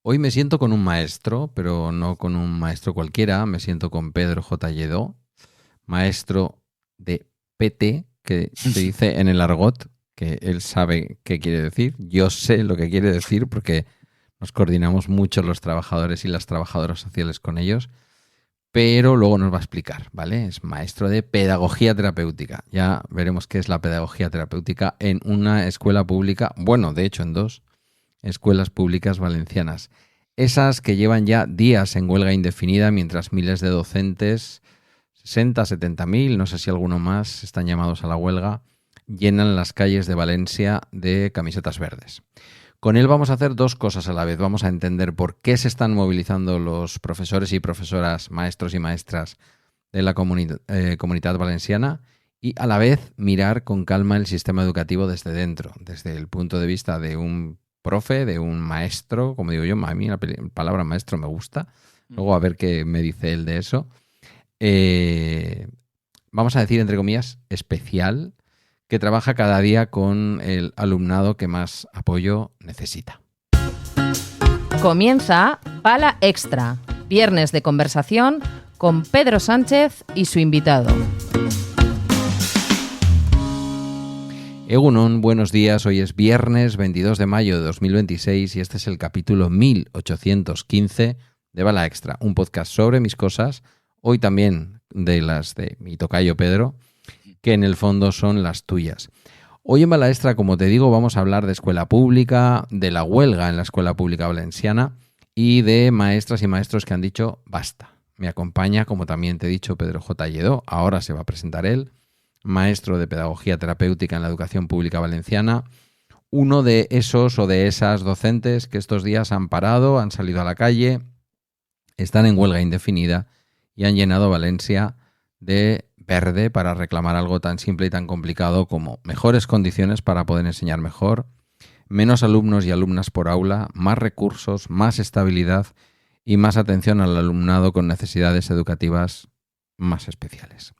Hoy me siento con un maestro, pero no con un maestro cualquiera. Me siento con Pedro J. Lledó, maestro de PT, que se dice en el argot, que él sabe qué quiere decir. Yo sé lo que quiere decir porque nos coordinamos mucho los trabajadores y las trabajadoras sociales con ellos, pero luego nos va a explicar, ¿vale? Es maestro de pedagogía terapéutica. Ya veremos qué es la pedagogía terapéutica en una escuela pública, bueno, de hecho en dos escuelas públicas valencianas. Esas que llevan ya días en huelga indefinida mientras miles de docentes, 60, 70.000, no sé si alguno más, están llamados a la huelga, llenan las calles de Valencia de camisetas verdes. Con él vamos a hacer dos cosas a la vez. Vamos a entender por qué se están movilizando los profesores y profesoras, maestros y maestras de la comunidad valenciana y a la vez mirar con calma el sistema educativo desde dentro, desde el punto de vista de un profe, de un maestro, como digo yo, a mí la palabra maestro me gusta. Luego a ver qué me dice él de eso. Vamos a decir, entre comillas, especial, que trabaja cada día con el alumnado que más apoyo necesita. Comienza Pala Extra, viernes de conversación con Pedro Sánchez y su invitado. Egunon, buenos días. Hoy es viernes 22 de mayo de 2026 y este es el capítulo 1815 de Pala Extra, un podcast sobre mis cosas, hoy también de las de mi tocayo Pedro, que en el fondo son las tuyas. Hoy en Pala Extra, como te digo, vamos a hablar de escuela pública, de la huelga en la escuela pública valenciana y de maestras y maestros que han dicho basta. Me acompaña, como también te he dicho, Pedro J. Lledó, ahora se va a presentar él, maestro de pedagogía terapéutica en la educación pública valenciana, uno de esos o de esas docentes que estos días han parado, han salido a la calle, están en huelga indefinida y han llenado Valencia de verde para reclamar algo tan simple y tan complicado como mejores condiciones para poder enseñar mejor, menos alumnos y alumnas por aula, más recursos, más estabilidad y más atención al alumnado con necesidades educativas más especiales.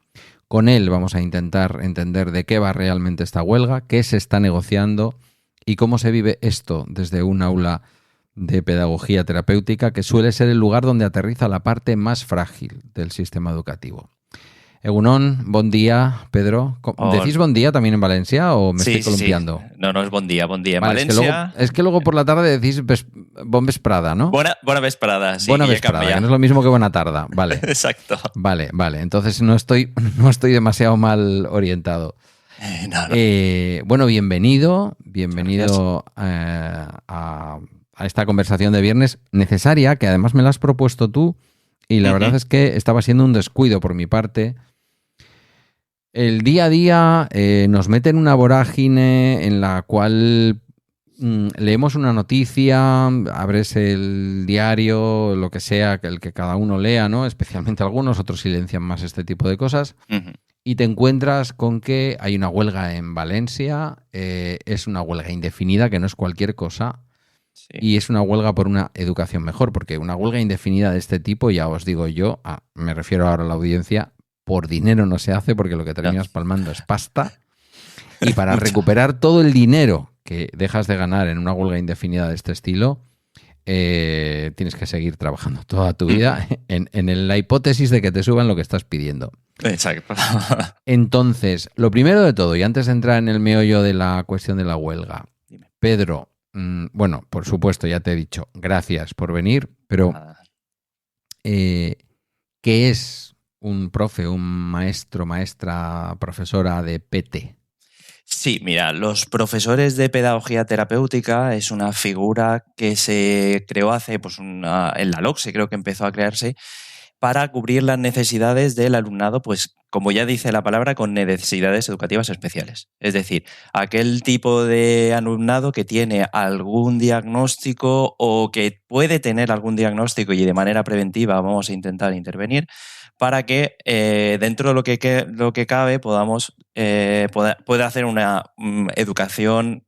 Con él vamos a intentar entender de qué va realmente esta huelga, qué se está negociando y cómo se vive esto desde un aula de pedagogía terapéutica que suele ser el lugar donde aterriza la parte más frágil del sistema educativo. Egunon, bon dia, Pedro. ¿Decís bon dia también en Valencia o me estoy columpiando? Sí. No, es bon dia en vale, Valencia. Es que luego por la tarde decís bon vesprada, ¿no? Buena vesprada, sí. Buena vesprada, que no es lo mismo que buena tarda. Vale. Exacto. Vale. Entonces no estoy demasiado mal orientado. No. Bueno, bienvenido a esta conversación de viernes necesaria, que además me la has propuesto tú y la verdad es que estaba siendo un descuido por mi parte. El día a día nos mete en una vorágine en la cual leemos una noticia, abres el diario, lo que sea, el que cada uno lea, ¿no? Especialmente algunos, otros silencian más este tipo de cosas, y te encuentras con que hay una huelga en Valencia, es una huelga indefinida, que no es cualquier cosa, sí. Y es una huelga por una educación mejor, porque una huelga indefinida de este tipo, ya os digo yo, me refiero ahora a la audiencia, por dinero no se hace porque lo que terminas palmando es pasta. Y para recuperar todo el dinero que dejas de ganar en una huelga indefinida de este estilo, tienes que seguir trabajando toda tu vida en la hipótesis de que te suban lo que estás pidiendo. Exacto. Entonces, lo primero de todo, y antes de entrar en el meollo de la cuestión de la huelga, dime. Pedro, bueno, por supuesto, ya te he dicho, gracias por venir, pero ¿qué es un profe, un maestro, maestra, profesora de PT? Sí, mira, los profesores de pedagogía terapéutica es una figura que se creó hace, en la LOCSE creo que empezó a crearse, para cubrir las necesidades del alumnado, pues como ya dice la palabra, con necesidades educativas especiales. Es decir, aquel tipo de alumnado que tiene algún diagnóstico o que puede tener algún diagnóstico y de manera preventiva vamos a intentar intervenir para que dentro de lo que cabe podamos pueda hacer una educación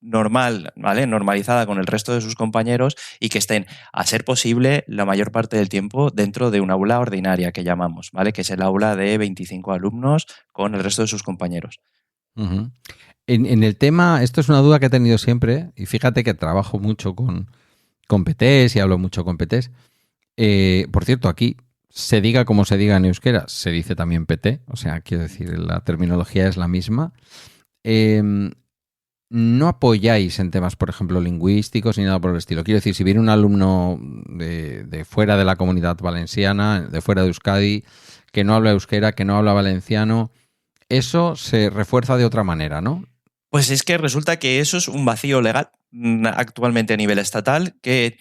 normal, ¿vale? Normalizada con el resto de sus compañeros y que estén, a ser posible, la mayor parte del tiempo dentro de una aula ordinaria que llamamos, ¿vale? Que es el aula de 25 alumnos con el resto de sus compañeros. Uh-huh. En el tema, esto es una duda que he tenido siempre y fíjate que trabajo mucho con con petés y hablo mucho con petés. Por cierto, aquí se diga como se diga en euskera, se dice también peté, o sea, quiero decir, la terminología es la misma. No apoyáis en temas, por ejemplo, lingüísticos ni nada por el estilo. Quiero decir, si viene un alumno de fuera de la comunidad valenciana, de fuera de Euskadi, que no habla euskera, que no habla valenciano, eso se refuerza de otra manera, ¿no? Pues es que resulta que eso es un vacío legal actualmente a nivel estatal, que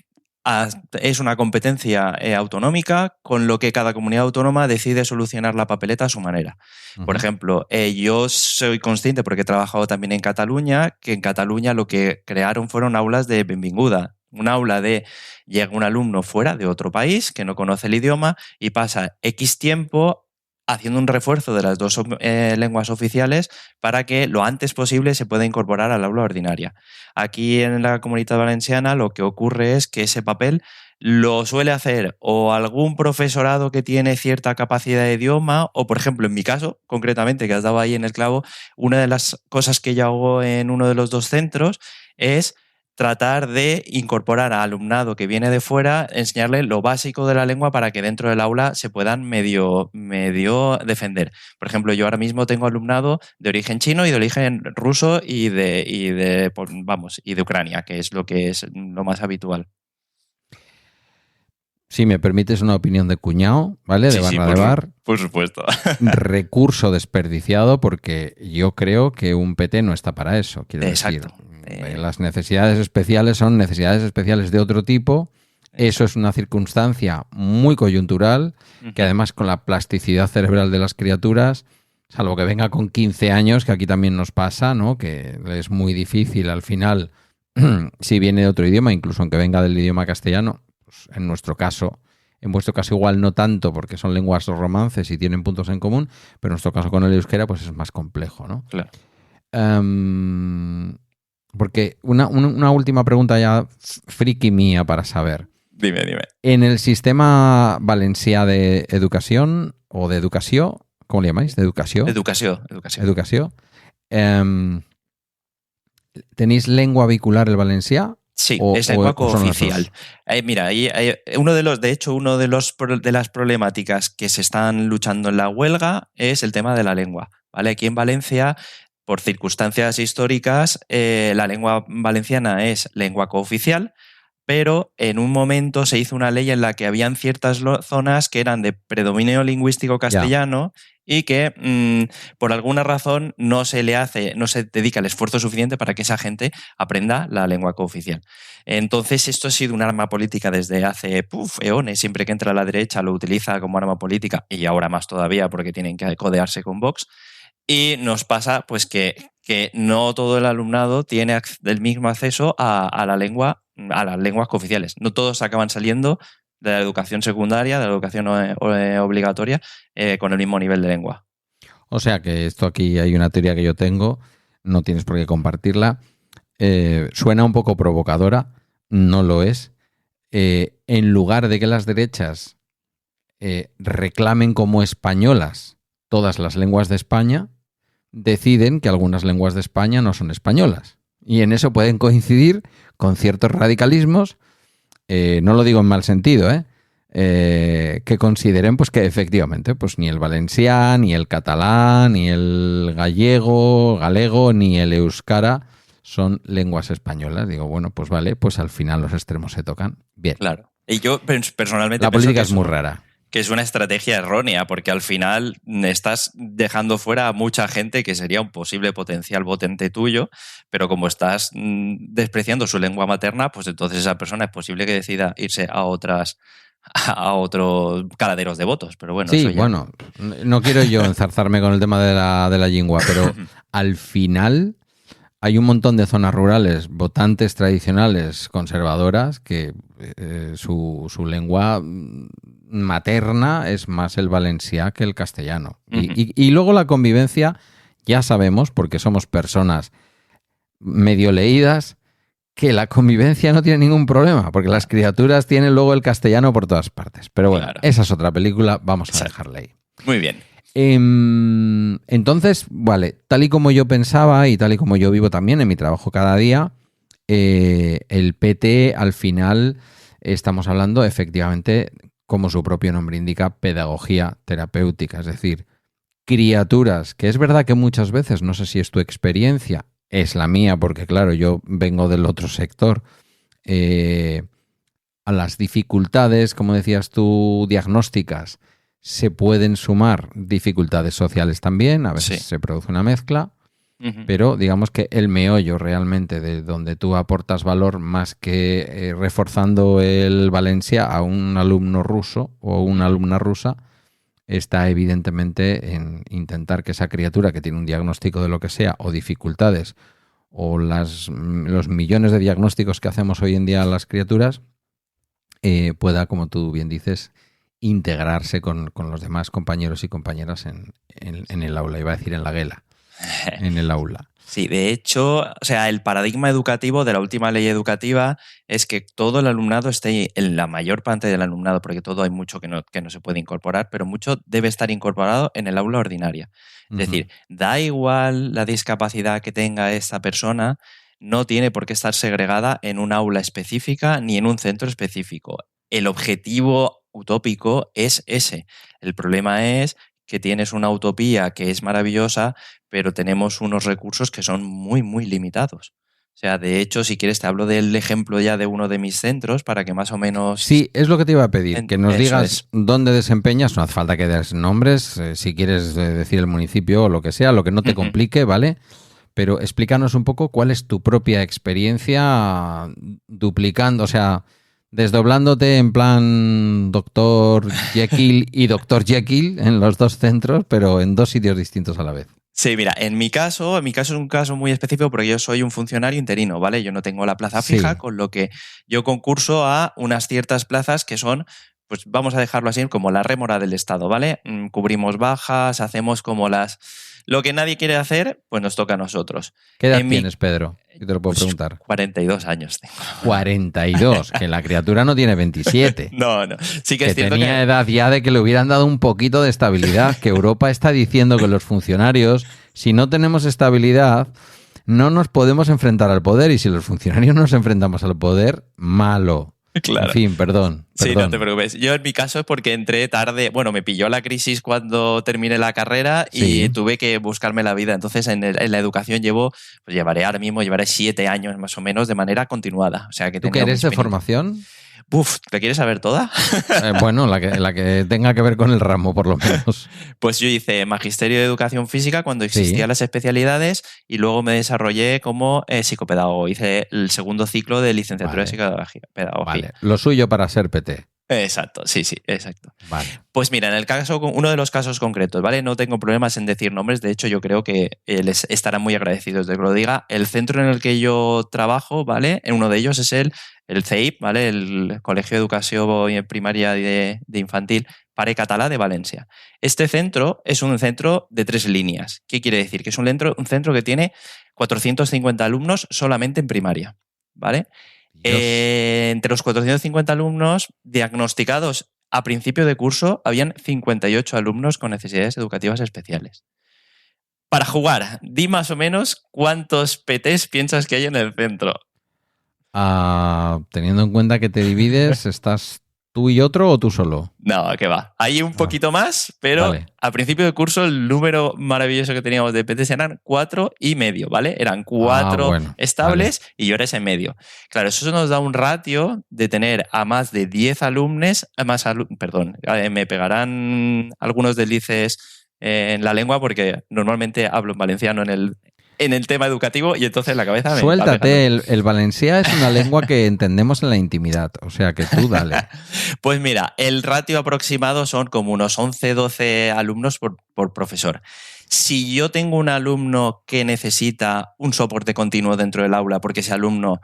es una competencia autonómica, con lo que cada comunidad autónoma decide solucionar la papeleta a su manera. Uh-huh. Por ejemplo, yo soy consciente, porque he trabajado también en Cataluña, que en Cataluña lo que crearon fueron aulas de benvinguda. Un aula de llega un alumno fuera de otro país que no conoce el idioma y pasa X tiempo haciendo un refuerzo de las dos lenguas oficiales para que lo antes posible se pueda incorporar al aula ordinaria. Aquí en la Comunitat Valenciana lo que ocurre es que ese papel lo suele hacer o algún profesorado que tiene cierta capacidad de idioma, o por ejemplo en mi caso, concretamente, que has dado ahí en el clavo, una de las cosas que yo hago en uno de los dos centros es tratar de incorporar a alumnado que viene de fuera, enseñarle lo básico de la lengua para que dentro del aula se puedan medio defender. Por ejemplo, yo ahora mismo tengo alumnado de origen chino y de origen ruso y de Ucrania, que es lo más habitual. Si me permites una opinión de cuñado, ¿vale? De barra de bar. Por supuesto. Recurso desperdiciado, porque yo creo que un PT no está para eso, quiero decir. Las necesidades especiales son necesidades especiales de otro tipo. Eso es una circunstancia muy coyuntural, que además con la plasticidad cerebral de las criaturas, salvo que venga con 15 años, que aquí también nos pasa, ¿no? Que es muy difícil al final, si viene de otro idioma, incluso aunque venga del idioma castellano, pues en nuestro caso, en vuestro caso igual no tanto, porque son lenguas romances y tienen puntos en común, pero en nuestro caso con el euskera pues es más complejo, ¿no? Claro. Porque una última pregunta ya friki mía para saber. Dime. En el sistema valencià de educación o de educación, ¿cómo le llamáis? ¿De educación? Educación. ¿Tenéis lengua vehicular el valencià? Sí, es lengua cooficial. Mira, uno de las problemáticas que se están luchando en la huelga es el tema de la lengua, ¿vale? Aquí en Valencia, por circunstancias históricas, la lengua valenciana es lengua cooficial, pero en un momento se hizo una ley en la que habían ciertas zonas que eran de predominio lingüístico castellano y que por alguna razón no se dedica el esfuerzo suficiente para que esa gente aprenda la lengua cooficial. Entonces esto ha sido un arma política desde hace eones. Siempre que entra a la derecha lo utiliza como arma política, y ahora más todavía porque tienen que codearse con Vox. Y nos pasa pues que no todo el alumnado tiene el mismo acceso a las lenguas cooficiales. No todos acaban saliendo de la educación secundaria, de la educación obligatoria, con el mismo nivel de lengua. O sea que esto aquí hay una teoría que yo tengo, no tienes por qué compartirla. Suena un poco provocadora, no lo es. En lugar de que las derechas reclamen como españolas todas las lenguas de España, deciden que algunas lenguas de España no son españolas. Y en eso pueden coincidir con ciertos radicalismos, no lo digo en mal sentido, que consideren pues que efectivamente pues ni el valencià, ni el catalán, ni el galego, ni el euskara son lenguas españolas. Digo, bueno, pues vale, pues al final los extremos se tocan. Bien. Claro. Y yo personalmente la política es muy rara. Que es una estrategia errónea, porque al final estás dejando fuera a mucha gente que sería un posible potencial votante tuyo, pero como estás despreciando su lengua materna, pues entonces esa persona es posible que decida irse a otros caladeros de votos. Pero bueno, sí, eso ya... bueno, no quiero yo enzarzarme con el tema de la lengua, pero al final hay un montón de zonas rurales, votantes tradicionales, conservadoras, que su lengua materna es más el valencià que el castellano. Y luego la convivencia, ya sabemos, porque somos personas medio leídas, que la convivencia no tiene ningún problema, porque las criaturas tienen luego el castellano por todas partes. Pero bueno, esa es otra película, vamos a dejarla ahí. Muy bien. Entonces, vale, tal y como yo pensaba y tal y como yo vivo también en mi trabajo cada día, el PT al final estamos hablando efectivamente, como su propio nombre indica, pedagogía terapéutica, es decir, criaturas, que es verdad que muchas veces, no sé si es tu experiencia, es la mía, porque claro, yo vengo del otro sector, a las dificultades, como decías tú, diagnósticas, se pueden sumar dificultades sociales también, a veces se produce una mezcla, pero digamos que el meollo realmente de donde tú aportas valor, más que reforzando el Valencia a un alumno ruso o una alumna rusa, está evidentemente en intentar que esa criatura que tiene un diagnóstico de lo que sea o dificultades o los millones de diagnósticos que hacemos hoy en día a las criaturas pueda, como tú bien dices, integrarse con los demás compañeros y compañeras en el aula. Iba a decir en la guela, en el aula. Sí, de hecho, o sea, el paradigma educativo de la última ley educativa es que todo el alumnado esté, en la mayor parte del alumnado, porque todo hay mucho que no se puede incorporar, pero mucho debe estar incorporado en el aula ordinaria. Es decir, da igual la discapacidad que tenga esta persona, no tiene por qué estar segregada en un aula específica ni en un centro específico. El objetivo utópico es ese. El problema es que tienes una utopía que es maravillosa, pero tenemos unos recursos que son muy, muy limitados. O sea, de hecho, si quieres te hablo del ejemplo ya de uno de mis centros para que más o menos... Sí, es lo que te iba a pedir, que nos digas dónde desempeñas, no hace falta que des nombres, si quieres decir el municipio o lo que sea, lo que no te complique, ¿vale? Pero explícanos un poco cuál es tu propia experiencia duplicando, o sea, desdoblándote en plan Dr. Jekyll y Dr. Jekyll en los dos centros, pero en dos sitios distintos a la vez. Sí, mira, en mi caso es un caso muy específico porque yo soy un funcionario interino, ¿vale? Yo no tengo la plaza fija, con lo que yo concurso a unas ciertas plazas que son, pues vamos a dejarlo así, como la rémora del Estado, ¿vale? Cubrimos bajas, hacemos como lo que nadie quiere hacer, pues nos toca a nosotros. ¿Qué edad tienes, Pedro? Si te lo puedo preguntar. 42 años tengo. 42, que la criatura no tiene 27. No. Sí que es cierto tenía edad ya de que le hubieran dado un poquito de estabilidad, que Europa está diciendo que los funcionarios, si no tenemos estabilidad, no nos podemos enfrentar al poder, y si los funcionarios nos enfrentamos al poder, malo. Claro. En fin, perdón. Sí, no te preocupes. Yo en mi caso es porque entré tarde, bueno, me pilló la crisis cuando terminé la carrera y tuve que buscarme la vida. Entonces en la educación llevaré 7 años más o menos de manera continuada. O sea, que ¿Tú qué eres de formación? ¿Te quieres saber toda? Bueno, la que tenga que ver con el ramo, por lo menos. Pues yo hice Magisterio de Educación Física cuando existían las especialidades y luego me desarrollé como psicopedagogo. Hice el segundo ciclo de licenciatura de psicopedagogía. Vale, lo suyo para ser PT. Exacto, sí, exacto. Vale. Pues mira, uno de los casos concretos, ¿vale? No tengo problemas en decir nombres, de hecho yo creo que les estarán muy agradecidos de que lo diga. El centro en el que yo trabajo, ¿vale? En uno de ellos es el CEIP, ¿vale? El Colegio de Educación Primaria de Infantil Pare Català de Valencia. Este centro es un centro de 3 líneas. ¿Qué quiere decir? Que es un centro que tiene 450 alumnos solamente en primaria, ¿vale? Entre los 450 alumnos diagnosticados a principio de curso, habían 58 alumnos con necesidades educativas especiales. Para jugar, di más o menos cuántos PTs piensas que hay en el centro. Teniendo en cuenta que te divides, ¿estás tú y otro o tú solo? No, que va. Hay un poquito más, pero a principio de curso el número maravilloso que teníamos de PTs eran 4,5, ¿vale? Eran 4 estables y yo era ese medio. Claro, eso nos da un ratio de tener a más de 10 alumnos, me pegarán algunos deslices en la lengua porque normalmente hablo en valenciano en el tema educativo y entonces la cabeza me Suéltate, el valencià es una lengua que entendemos en la intimidad, o sea que tú dale. Pues mira, el ratio aproximado son como unos 11-12 alumnos por profesor. Si yo tengo un alumno que necesita un soporte continuo dentro del aula porque ese alumno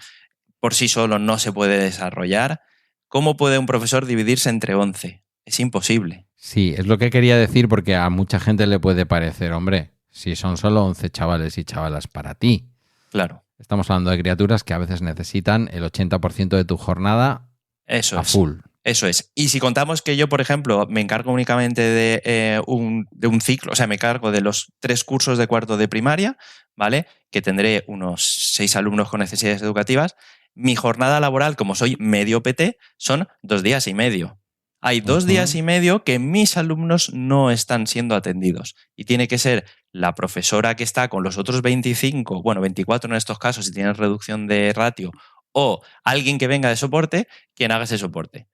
por sí solo no se puede desarrollar, ¿cómo puede un profesor dividirse entre 11? Es imposible. Sí, es lo que quería decir porque a mucha gente le puede parecer, hombre, si son solo 11 chavales y chavalas para ti. Claro. Estamos hablando de criaturas que a veces necesitan el 80% de tu jornada a full. Eso es. Y si contamos que yo, por ejemplo, me encargo únicamente de un ciclo, o sea, me encargo de los 3 cursos de cuarto de primaria, ¿vale? Que tendré unos 6 alumnos con necesidades educativas. Mi jornada laboral, como soy medio PT, son 2 días y medio. Hay 2 días y medio que mis alumnos no están siendo atendidos y tiene que ser la profesora que está con los otros 25, bueno, 24 en estos casos si tienen reducción de ratio, o alguien que venga de soporte, quien haga ese soporte.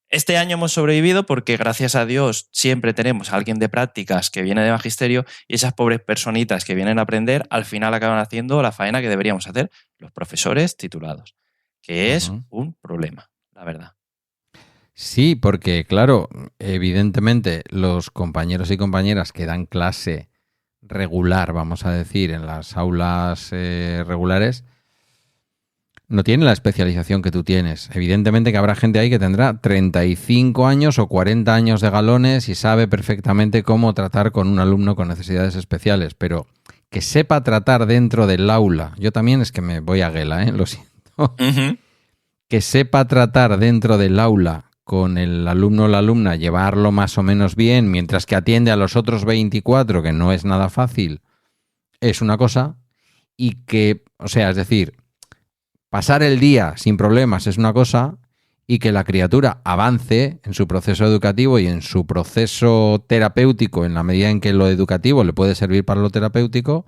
Este año hemos sobrevivido porque, gracias a Dios, siempre tenemos a alguien de prácticas que viene de magisterio y esas pobres personitas que vienen a aprender al final acaban haciendo la faena que deberíamos hacer los profesores titulados, que es un problema, la verdad. Sí, porque claro, evidentemente los compañeros y compañeras que dan clase regular, vamos a decir, en las aulas regulares, no tienen la especialización que tú tienes. Evidentemente que habrá gente ahí que tendrá 35 años o 40 años de galones y sabe perfectamente cómo tratar con un alumno con necesidades especiales, pero que sepa tratar dentro del aula. Yo también es que me voy a Guela, lo siento. Uh-huh. Que sepa tratar dentro del aula con el alumno o la alumna, llevarlo más o menos bien, mientras que atiende a los otros 24, que no es nada fácil, es una cosa, y que, o sea, es decir, pasar el día sin problemas es una cosa, y que la criatura avance en su proceso educativo y en su proceso terapéutico en la medida en que lo educativo le puede servir para lo terapéutico,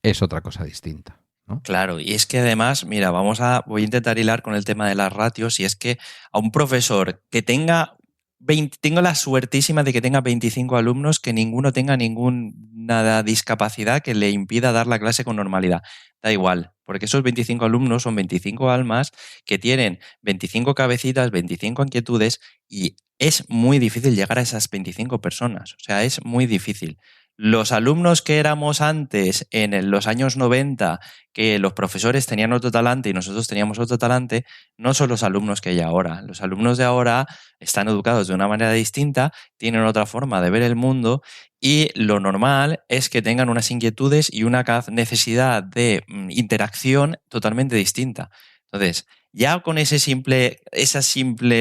es otra cosa distinta, ¿no? Claro, y es que además, mira, voy a intentar hilar con el tema de las ratios, y es que a un profesor que tengo la suertísima de que tenga 25 alumnos, que ninguno tenga ninguna discapacidad que le impida dar la clase con normalidad. Da igual, porque esos 25 alumnos son 25 almas que tienen 25 cabecitas, 25 inquietudes, y es muy difícil llegar a esas 25 personas. O sea, es muy difícil. Los alumnos que éramos antes, en los años 90, que los profesores tenían otro talante y nosotros teníamos otro talante, no son los alumnos que hay ahora. Los alumnos de ahora están educados de una manera distinta, tienen otra forma de ver el mundo, y lo normal es que tengan unas inquietudes y una necesidad de interacción totalmente distinta. Entonces, ya con ese simple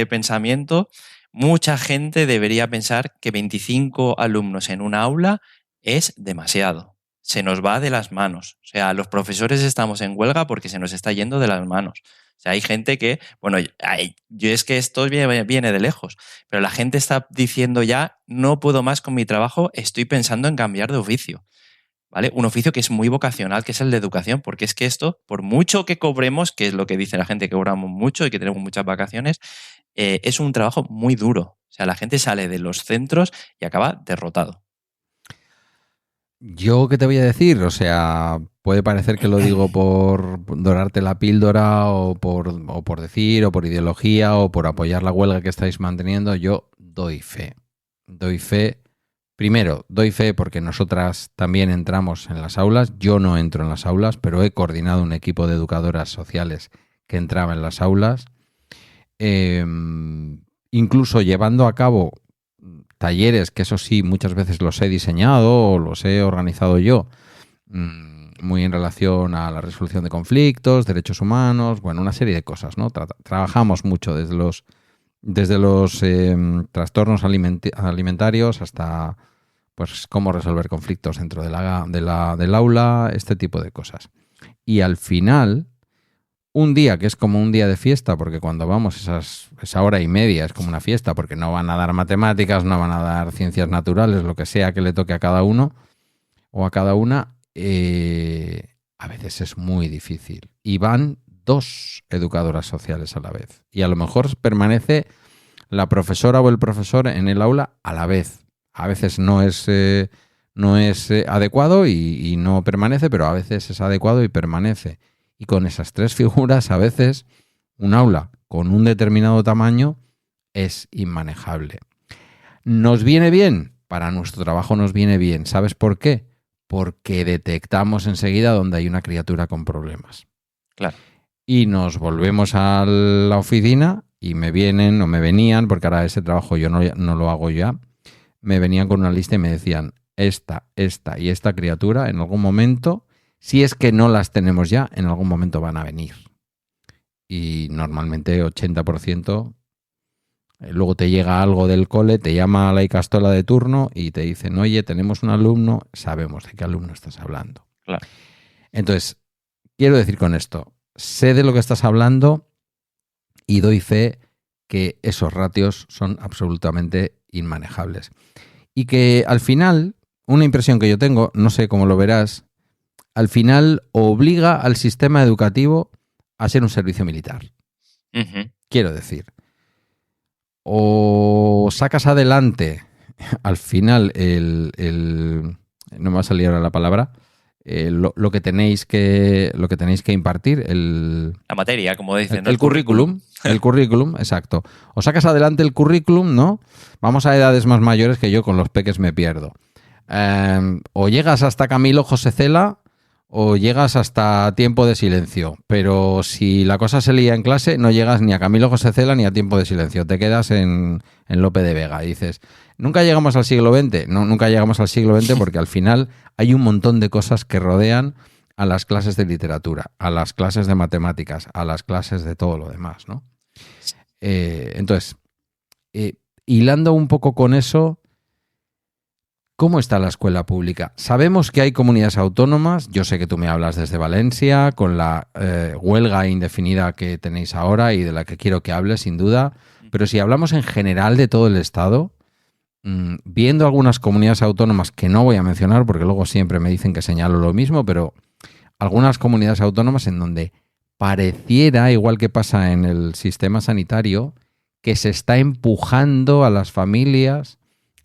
pensamiento, mucha gente debería pensar que 25 alumnos en una aula es demasiado. Se nos va de las manos. O sea, los profesores estamos en huelga porque se nos está yendo de las manos. O sea, hay gente que, bueno, yo es que esto viene de lejos, pero la gente está diciendo ya, no puedo más con mi trabajo, estoy pensando en cambiar de oficio. ¿Vale? Un oficio que es muy vocacional, que es el de educación, porque es que esto, por mucho que cobremos, que es lo que dice la gente, que cobramos mucho y que tenemos muchas vacaciones, es un trabajo muy duro. O sea, la gente sale de los centros y acaba derrotado. Yo, ¿qué te voy a decir? O sea, puede parecer que lo digo por dorarte la píldora o por decir, o por ideología, o por apoyar la huelga que estáis manteniendo. Yo doy fe. Doy fe. Primero, doy fe porque nosotras también entramos en las aulas. Yo no entro en las aulas, pero he coordinado un equipo de educadoras sociales que entraba en las aulas. Incluso llevando a cabo talleres, que eso sí, muchas veces los he diseñado o los he organizado yo, muy en relación a la resolución de conflictos, derechos humanos, bueno, una serie de cosas, ¿no? Trabajamos mucho desde los trastornos alimentarios hasta pues cómo resolver conflictos dentro del aula, este tipo de cosas. Y al final, un día que es como un día de fiesta, porque cuando vamos esa hora y media es como una fiesta, porque no van a dar matemáticas, no van a dar ciencias naturales, lo que sea que le toque a cada uno o a cada una, a veces es muy difícil. Y van 2 educadoras sociales a la vez. Y a lo mejor permanece la profesora o el profesor en el aula a la vez. A veces no es adecuado y no permanece, pero a veces es adecuado y permanece. Y con esas 3 figuras, a veces, un aula con un determinado tamaño es inmanejable. ¿Nos viene bien? Para nuestro trabajo nos viene bien. ¿Sabes por qué? Porque detectamos enseguida donde hay una criatura con problemas. Claro. Y nos volvemos a la oficina y me vienen o me venían, porque ahora ese trabajo yo no lo hago ya, me venían con una lista y me decían esta y esta criatura en algún momento, si es que no las tenemos ya, en algún momento van a venir. Y normalmente 80%, luego te llega algo del cole, te llama la icastola de turno y te dicen, oye, tenemos un alumno, sabemos de qué alumno estás hablando. Claro. Entonces, quiero decir con esto, sé de lo que estás hablando y doy fe que esos ratios son absolutamente inmanejables. Y que al final, una impresión que yo tengo, no sé cómo lo verás, al final obliga al sistema educativo a ser un servicio militar. Uh-huh. Quiero decir, o sacas adelante al final no me va a salir ahora la palabra, lo que tenéis que impartir, la materia, como dicen, ¿no? el currículum. El currículum, exacto. O sacas adelante el currículum, ¿no? Vamos a edades más mayores que yo con los peques me pierdo. O llegas hasta Camilo José Cela o llegas hasta Tiempo de Silencio. Pero si la cosa se lía en clase, no llegas ni a Camilo José Cela ni a Tiempo de Silencio. Te quedas en Lope de Vega. Y dices, ¿nunca llegamos al siglo XX? No, nunca llegamos al siglo XX porque al final hay un montón de cosas que rodean a las clases de literatura, a las clases de matemáticas, a las clases de todo lo demás, ¿no? Entonces, hilando un poco con eso, ¿cómo está la escuela pública? Sabemos que hay comunidades autónomas, yo sé que tú me hablas desde Valencia, con la huelga indefinida que tenéis ahora y de la que quiero que hables, sin duda, pero si hablamos en general de todo el Estado, viendo algunas comunidades autónomas que no voy a mencionar porque luego siempre me dicen que señalo lo mismo, pero algunas comunidades autónomas en donde pareciera, igual que pasa en el sistema sanitario, que se está empujando a las familias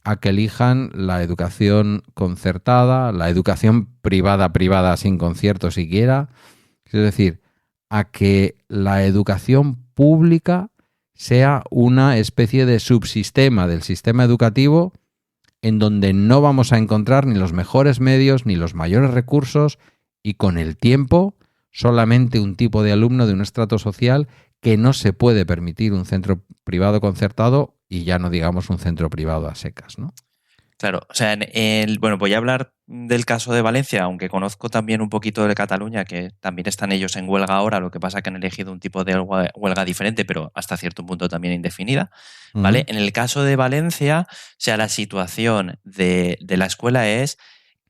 a que elijan la educación concertada, la educación privada sin concierto siquiera. Es decir, a que la educación pública sea una especie de subsistema del sistema educativo en donde no vamos a encontrar ni los mejores medios ni los mayores recursos y con el tiempo solamente un tipo de alumno de un estrato social que no se puede permitir un centro privado concertado y ya no digamos un centro privado a secas, ¿no? Claro, o sea, bueno, voy a hablar del caso de Valencia, aunque conozco también un poquito de Cataluña, que también están ellos en huelga ahora, lo que pasa es que han elegido un tipo de huelga diferente, pero hasta cierto punto también indefinida, ¿vale? Uh-huh. En el caso de Valencia, o sea, la situación de la escuela es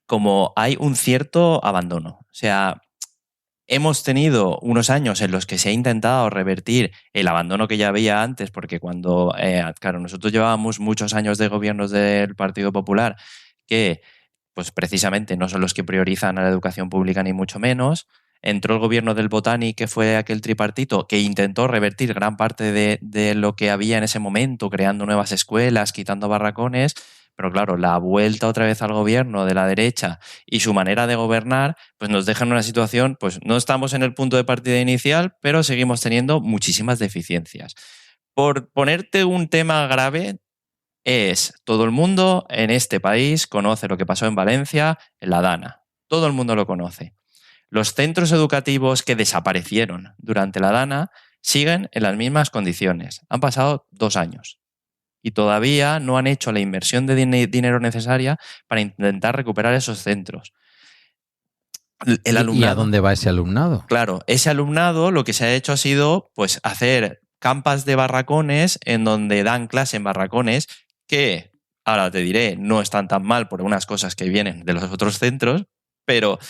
como hay un cierto abandono, o sea, hemos tenido unos años en los que se ha intentado revertir el abandono que ya había antes, porque cuando, claro, nosotros llevábamos muchos años de gobiernos del Partido Popular que, pues precisamente no son los que priorizan a la educación pública ni mucho menos. Entró el gobierno del Botani, que fue aquel tripartito, que intentó revertir gran parte de lo que había en ese momento, creando nuevas escuelas, quitando barracones. Pero claro, la vuelta otra vez al gobierno de la derecha y su manera de gobernar, pues nos deja en una situación, pues no estamos en el punto de partida inicial, pero seguimos teniendo muchísimas deficiencias. Por ponerte un tema grave, todo el mundo en este país conoce lo que pasó en Valencia, en la Dana. Todo el mundo lo conoce. Los centros educativos que desaparecieron durante la Dana siguen en las mismas condiciones. Han pasado 2 años. Y todavía no han hecho la inversión de dinero necesaria para intentar recuperar esos centros. El alumnado, ¿Y a dónde va ese alumnado? Claro, ese alumnado lo que se ha hecho ha sido pues, hacer campas de barracones en donde dan clase en barracones que, ahora te diré, no están tan mal por unas cosas que vienen de los otros centros, pero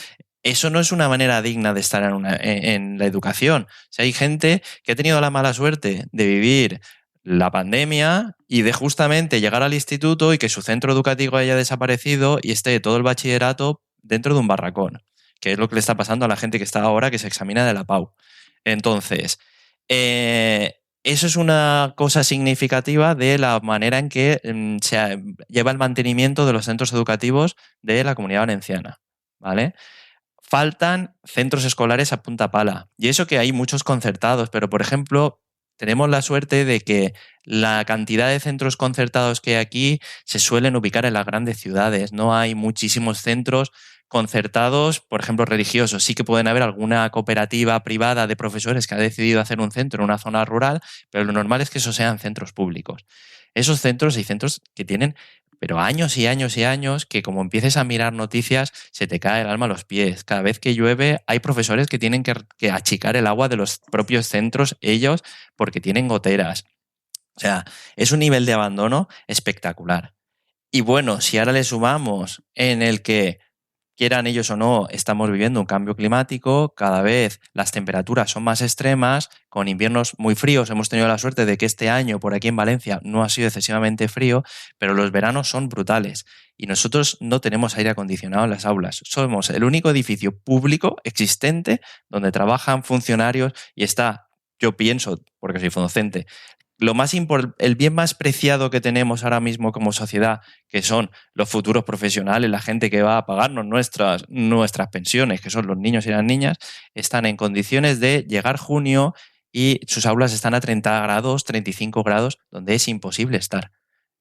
eso no es una manera digna de estar en la educación. O sea, hay gente que ha tenido la mala suerte de vivir la pandemia y de justamente llegar al instituto y que su centro educativo haya desaparecido y esté todo el bachillerato dentro de un barracón, que es lo que le está pasando a la gente que está ahora que se examina de la PAU. Entonces, eso es una cosa significativa de la manera en que se lleva el mantenimiento de los centros educativos de la Comunidad Valenciana, ¿vale? Faltan centros escolares a punta pala. Y eso que hay muchos concertados, pero por ejemplo, tenemos la suerte de que la cantidad de centros concertados que hay aquí se suelen ubicar en las grandes ciudades. No hay muchísimos centros concertados, por ejemplo, religiosos. Sí que pueden haber alguna cooperativa privada de profesores que ha decidido hacer un centro en una zona rural, pero lo normal es que esos sean centros públicos. Esos centros hay centros que tienen pero años y años y años que como empieces a mirar noticias se te cae el alma a los pies. Cada vez que llueve hay profesores que tienen que achicar el agua de los propios centros ellos porque tienen goteras. O sea, es un nivel de abandono espectacular. Y bueno, si ahora le sumamos en el que quieran ellos o no, estamos viviendo un cambio climático, cada vez las temperaturas son más extremas, con inviernos muy fríos. Hemos tenido la suerte de que este año por aquí en Valencia no ha sido excesivamente frío, pero los veranos son brutales y nosotros no tenemos aire acondicionado en las aulas. Somos el único edificio público existente donde trabajan funcionarios y está, yo pienso, porque soy docente, el bien más preciado que tenemos ahora mismo como sociedad, que son los futuros profesionales, la gente que va a pagarnos nuestras pensiones, que son los niños y las niñas, están en condiciones de llegar junio y sus aulas están a 30 grados, 35 grados, donde es imposible estar.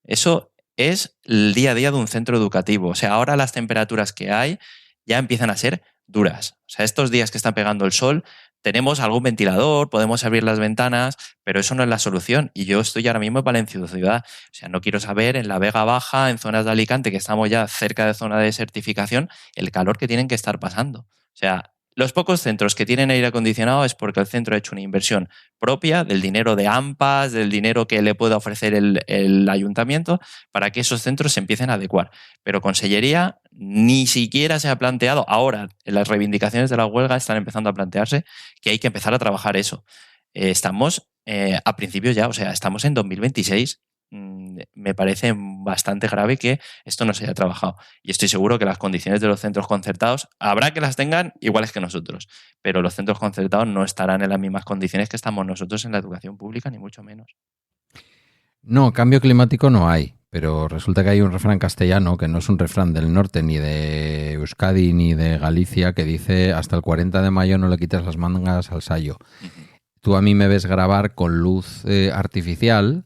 Eso es el día a día de un centro educativo. O sea, ahora las temperaturas que hay ya empiezan a ser duras. O sea, estos días que está pegando el sol, tenemos algún ventilador, podemos abrir las ventanas, pero eso no es la solución. Y yo estoy ahora mismo en Valencia Ciudad. O sea, no quiero saber en la Vega Baja, en zonas de Alicante, que estamos ya cerca de zona de certificación, el calor que tienen que estar pasando. O sea, los pocos centros que tienen aire acondicionado es porque el centro ha hecho una inversión propia del dinero de AMPAs, del dinero que le pueda ofrecer el ayuntamiento para que esos centros se empiecen a adecuar. Pero Consellería ni siquiera se ha planteado, ahora en las reivindicaciones de la huelga están empezando a plantearse que hay que empezar a trabajar eso. Estamos a principios ya, o sea, estamos en 2026. Me parece bastante grave que esto no se haya trabajado. Y estoy seguro que las condiciones de los centros concertados, habrá que las tengan iguales que nosotros, pero los centros concertados no estarán en las mismas condiciones que estamos nosotros en la educación pública, ni mucho menos. No, cambio climático no hay, pero resulta que hay un refrán castellano, que no es un refrán del norte, ni de Euskadi, ni de Galicia, que dice hasta el 40 de mayo no le quites las mangas al sayo. Tú a mí me ves grabar con luz artificial.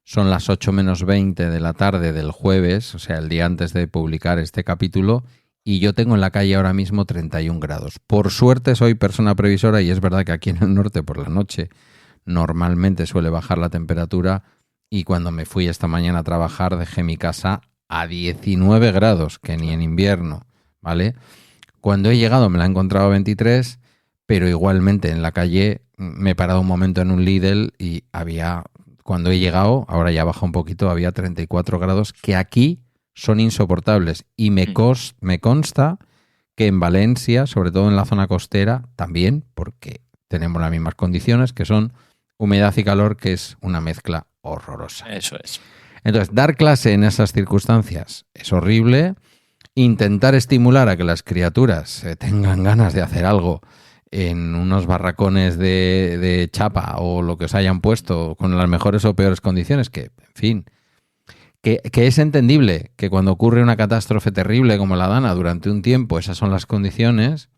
Son las 8 menos 20 de la tarde del jueves, o sea, el día antes de publicar este capítulo, y yo tengo en la calle ahora mismo 31 grados. Por suerte soy persona previsora y es verdad que aquí en el norte por la noche normalmente suele bajar la temperatura y cuando me fui esta mañana a trabajar dejé mi casa a 19 grados, que ni en invierno, ¿vale? Cuando he llegado me la he encontrado a 23, pero igualmente en la calle me he parado un momento en un Lidl y había... Cuando he llegado, ahora ya baja un poquito, había 34 grados, que aquí son insoportables. Y me consta que en Valencia, sobre todo en la zona costera, también, porque tenemos las mismas condiciones, que son humedad y calor, que es una mezcla horrorosa. Eso es. Entonces, dar clase en esas circunstancias es horrible. Intentar estimular a que las criaturas tengan ganas de hacer algo en unos barracones de chapa o lo que os hayan puesto con las mejores o peores condiciones, que, en fin, que es entendible que cuando ocurre una catástrofe terrible como la Dana, durante un tiempo esas son las condiciones,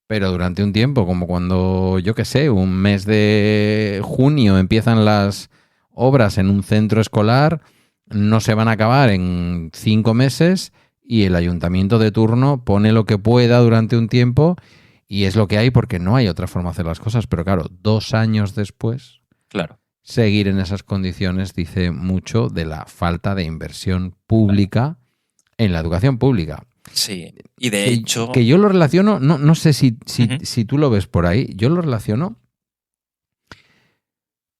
pero durante un tiempo, como cuando, yo qué sé, un mes de junio empiezan las obras en un centro escolar, no se van a acabar en 5 meses y el ayuntamiento de turno pone lo que pueda durante un tiempo. Y es lo que hay porque no hay otra forma de hacer las cosas. Pero claro, 2 años después, claro, seguir en esas condiciones dice mucho de la falta de inversión pública en la educación pública. Sí, y de hecho... Que yo lo relaciono, no sé si tú lo ves por ahí, yo lo relaciono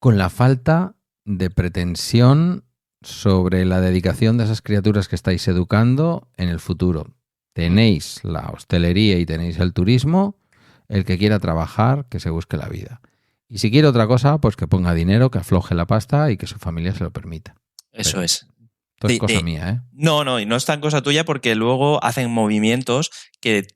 con la falta de pretensión sobre la dedicación de esas criaturas que estáis educando en el futuro. Tenéis la hostelería y tenéis el turismo. El que quiera trabajar, que se busque la vida. Y si quiere otra cosa, pues que ponga dinero, que afloje la pasta y que su familia se lo permita. Eso Pero es. esto es cosa mía, ¿eh? No, y no es tan cosa tuya porque luego hacen movimientos que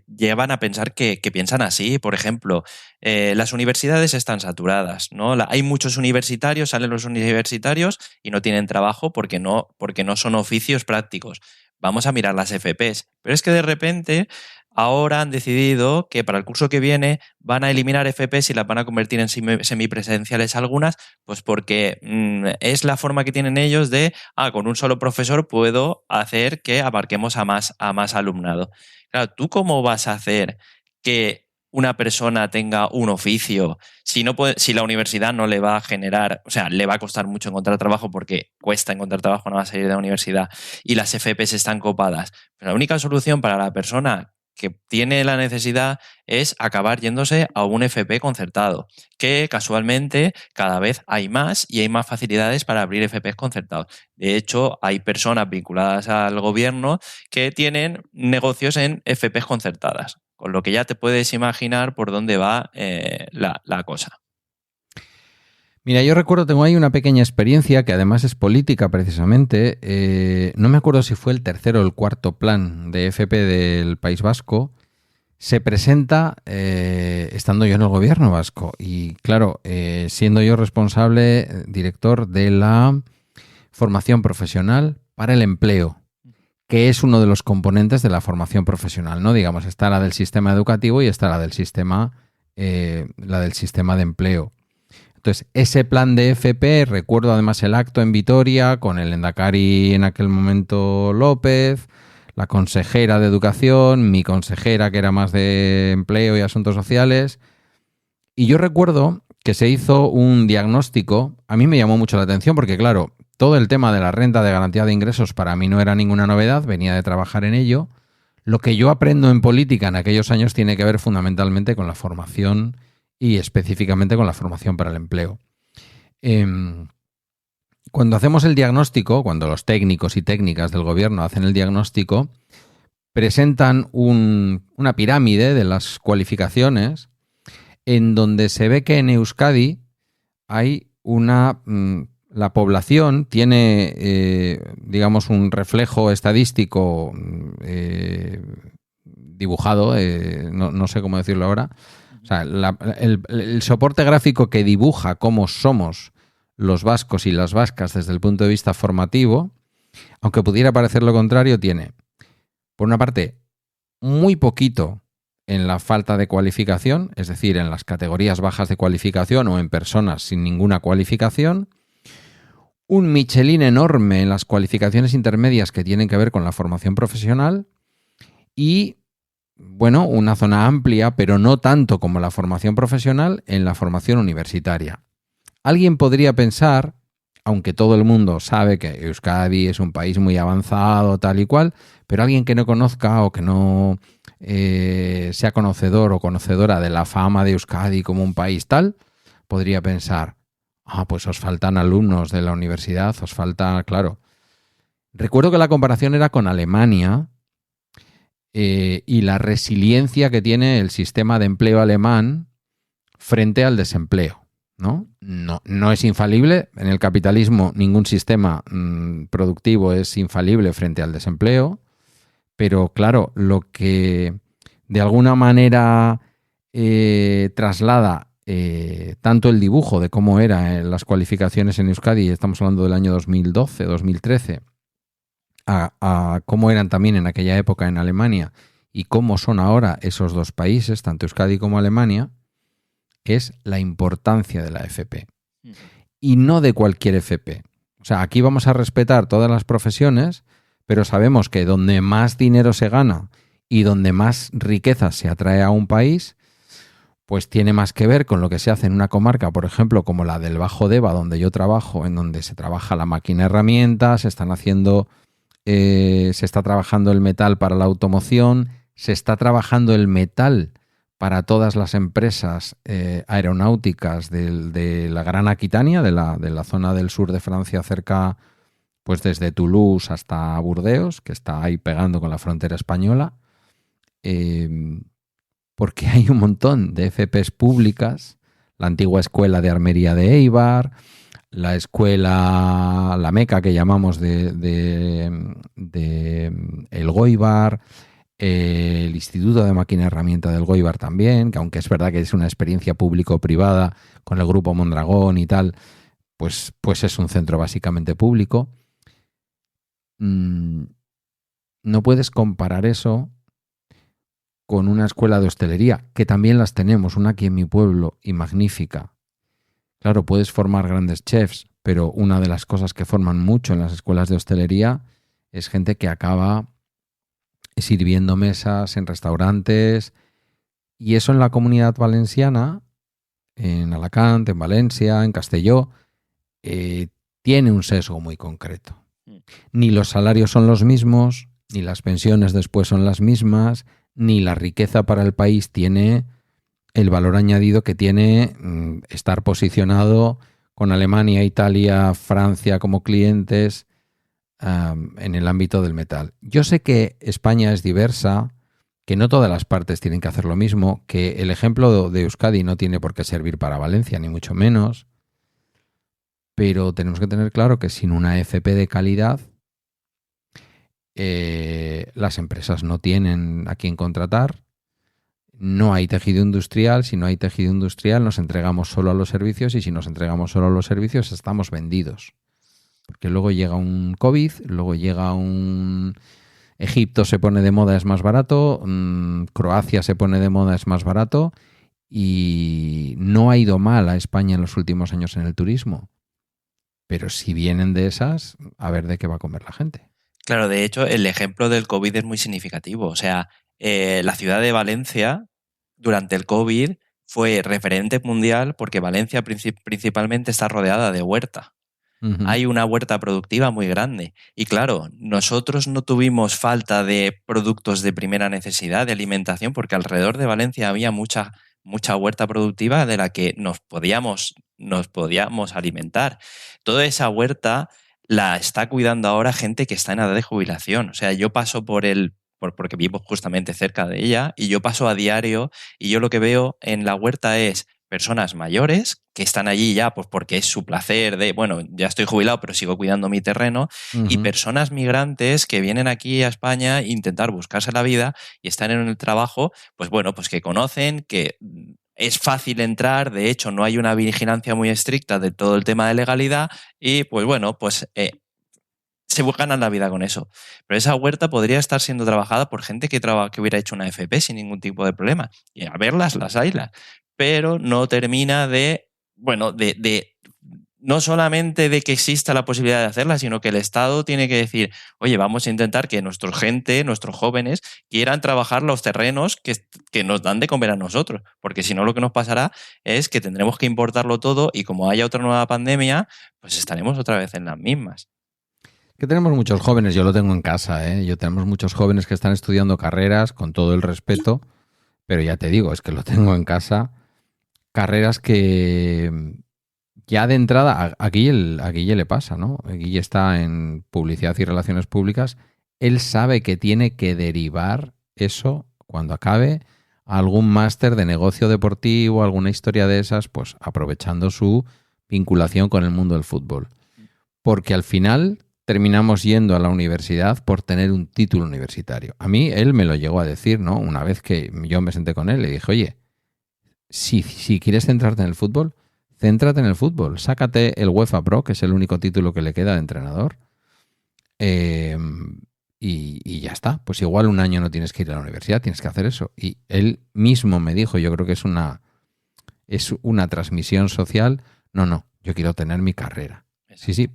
llevan a pensar que piensan así. Por ejemplo, las universidades están saturadas, ¿no? Hay muchos universitarios, salen los universitarios y no tienen trabajo porque no son oficios prácticos. Vamos a mirar las FPs. Pero es que de repente ahora han decidido que para el curso que viene van a eliminar FPs y las van a convertir en semipresenciales algunas, pues porque es la forma que tienen ellos de, con un solo profesor puedo hacer que abarquemos a más alumnado. Claro, ¿tú cómo vas a hacer que una persona tenga un oficio si la universidad no le va a generar, o sea, le va a costar mucho encontrar trabajo porque cuesta encontrar trabajo, no va a salir de la universidad y las FPs están copadas? Pero la única solución para la persona que tiene la necesidad es acabar yéndose a un FP concertado, que casualmente cada vez hay más y hay más facilidades para abrir FPs concertados. De hecho, hay personas vinculadas al gobierno que tienen negocios en FPs concertadas, con lo que ya te puedes imaginar por dónde va la cosa. Mira, yo recuerdo, tengo ahí una pequeña experiencia que además es política precisamente. No me acuerdo si fue el tercero o el cuarto plan de FP del País Vasco. Se presenta estando yo en el gobierno vasco y claro, siendo yo responsable, director de la formación profesional para el empleo, que es uno de los componentes de la formación profesional, ¿no? Digamos, está la del sistema educativo y está la del sistema de empleo. Entonces, ese plan de FP, recuerdo además el acto en Vitoria con el Endacari en aquel momento López, la consejera de Educación, mi consejera que era más de Empleo y Asuntos Sociales. Y yo recuerdo que se hizo un diagnóstico, a mí me llamó mucho la atención porque, claro, todo el tema de la renta de garantía de ingresos para mí no era ninguna novedad, venía de trabajar en ello. Lo que yo aprendo en política en aquellos años tiene que ver fundamentalmente con la formación y específicamente con la formación para el empleo. Cuando hacemos el diagnóstico, cuando los técnicos y técnicas del gobierno hacen el diagnóstico, presentan una pirámide de las cualificaciones en donde se ve que en Euskadi hay la población tiene, digamos, un reflejo estadístico dibujado, no sé cómo decirlo ahora. O sea, el soporte gráfico que dibuja cómo somos los vascos y las vascas desde el punto de vista formativo, aunque pudiera parecer lo contrario, tiene, por una parte, muy poquito en la falta de cualificación, es decir, en las categorías bajas de cualificación o en personas sin ninguna cualificación, un Michelin enorme en las cualificaciones intermedias que tienen que ver con la formación profesional y, bueno, una zona amplia, pero no tanto como la formación profesional, en la formación universitaria. Alguien podría pensar, aunque todo el mundo sabe que Euskadi es un país muy avanzado, tal y cual, pero alguien que no conozca o que no sea conocedor o conocedora de la fama de Euskadi como un país tal, podría pensar, pues os faltan alumnos de la universidad, os falta, claro. Recuerdo que la comparación era con Alemania y la resiliencia que tiene el sistema de empleo alemán frente al desempleo. No es infalible. En el capitalismo ningún sistema productivo es infalible frente al desempleo, pero claro, lo que de alguna manera traslada tanto el dibujo de cómo eran las cualificaciones en Euskadi, estamos hablando del año 2012, 2013, a cómo eran también en aquella época en Alemania y cómo son ahora esos dos países, tanto Euskadi como Alemania, es la importancia de la FP. Y no de cualquier FP. O sea, aquí vamos a respetar todas las profesiones, pero sabemos que donde más dinero se gana y donde más riqueza se atrae a un país, pues tiene más que ver con lo que se hace en una comarca, por ejemplo, como la del Bajo Deba, donde yo trabajo, en donde se trabaja la máquina herramienta, se está trabajando el metal para la automoción, se está trabajando el metal para todas las empresas aeronáuticas de la Gran Aquitania, de la zona del sur de Francia, cerca, pues desde Toulouse hasta Burdeos, que está ahí pegando con la frontera española, porque hay un montón de FPs públicas, la antigua escuela de armería de Eibar, la escuela, la Meca que llamamos de Elgoibar, el Instituto de Máquina y Herramienta del Goibar también, que aunque es verdad que es una experiencia público-privada con el Grupo Mondragón y tal, pues es un centro básicamente público. No puedes comparar eso con una escuela de hostelería, que también las tenemos, una aquí en mi pueblo y magnífica. Claro, puedes formar grandes chefs, pero una de las cosas que forman mucho en las escuelas de hostelería es gente que acaba sirviendo mesas en restaurantes, y eso en la Comunidad Valenciana, en Alacant, en Valencia, en Castelló, tiene un sesgo muy concreto. Ni los salarios son los mismos, ni las pensiones después son las mismas, ni la riqueza para el país tiene el valor añadido que tiene estar posicionado con Alemania, Italia, Francia como clientes en el ámbito del metal. Yo sé que España es diversa, que no todas las partes tienen que hacer lo mismo, que el ejemplo de Euskadi no tiene por qué servir para Valencia, ni mucho menos, pero tenemos que tener claro que sin una FP de calidad, las empresas no tienen a quién contratar, no hay tejido industrial, si no hay tejido industrial nos entregamos solo a los servicios y si nos entregamos solo a los servicios estamos vendidos. Porque luego llega un COVID, luego llega un... Egipto se pone de moda, es más barato, Croacia se pone de moda, es más barato y no ha ido mal a España en los últimos años en el turismo. Pero si vienen de esas, a ver de qué va a comer la gente. Claro, de hecho, el ejemplo del COVID es muy significativo. O sea, la ciudad de Valencia, durante el COVID, fue referente mundial porque Valencia principalmente está rodeada de huerta. Uh-huh. Hay una huerta productiva muy grande. Y claro, nosotros no tuvimos falta de productos de primera necesidad, de alimentación, porque alrededor de Valencia había mucha huerta productiva de la que nos podíamos alimentar. Toda esa huerta la está cuidando ahora gente que está en edad de jubilación. O sea, yo paso porque vivo justamente cerca de ella, y yo paso a diario y yo lo que veo en la huerta es personas mayores que están allí ya pues porque es su placer de, bueno, ya estoy jubilado pero sigo cuidando mi terreno, uh-huh. Y personas migrantes que vienen aquí a España a intentar buscarse la vida y están en el trabajo, pues bueno, pues que conocen, que es fácil entrar, de hecho no hay una vigilancia muy estricta de todo el tema de legalidad y pues bueno, pues se ganan la vida con eso. Pero esa huerta podría estar siendo trabajada por gente que hubiera hecho una FP sin ningún tipo de problema. Y a verlas, las haylas. Pero no termina de no solamente de que exista la posibilidad de hacerla, sino que el Estado tiene que decir, oye, vamos a intentar que nuestra gente, nuestros jóvenes, quieran trabajar los terrenos que nos dan de comer a nosotros, porque si no lo que nos pasará es que tendremos que importarlo todo y como haya otra nueva pandemia, pues estaremos otra vez en las mismas. Que tenemos muchos jóvenes, yo lo tengo en casa, tenemos muchos jóvenes que están estudiando carreras, con todo el respeto, pero ya te digo, es que lo tengo en casa, carreras que ya de entrada, a Guille le pasa, ¿no? Guille está en publicidad y relaciones públicas, él sabe que tiene que derivar eso, cuando acabe, a algún máster de negocio deportivo, alguna historia de esas, pues aprovechando su vinculación con el mundo del fútbol. Porque al final terminamos yendo a la universidad por tener un título universitario. A mí él me lo llegó a decir, ¿no? Una vez que yo me senté con él, le dije, oye, si quieres centrarte en el fútbol, céntrate en el fútbol. Sácate el UEFA Pro, que es el único título que le queda de entrenador. Y ya está. Pues igual un año no tienes que ir a la universidad, tienes que hacer eso. Y él mismo me dijo, yo creo que es una transmisión social. No, yo quiero tener mi carrera. Sí,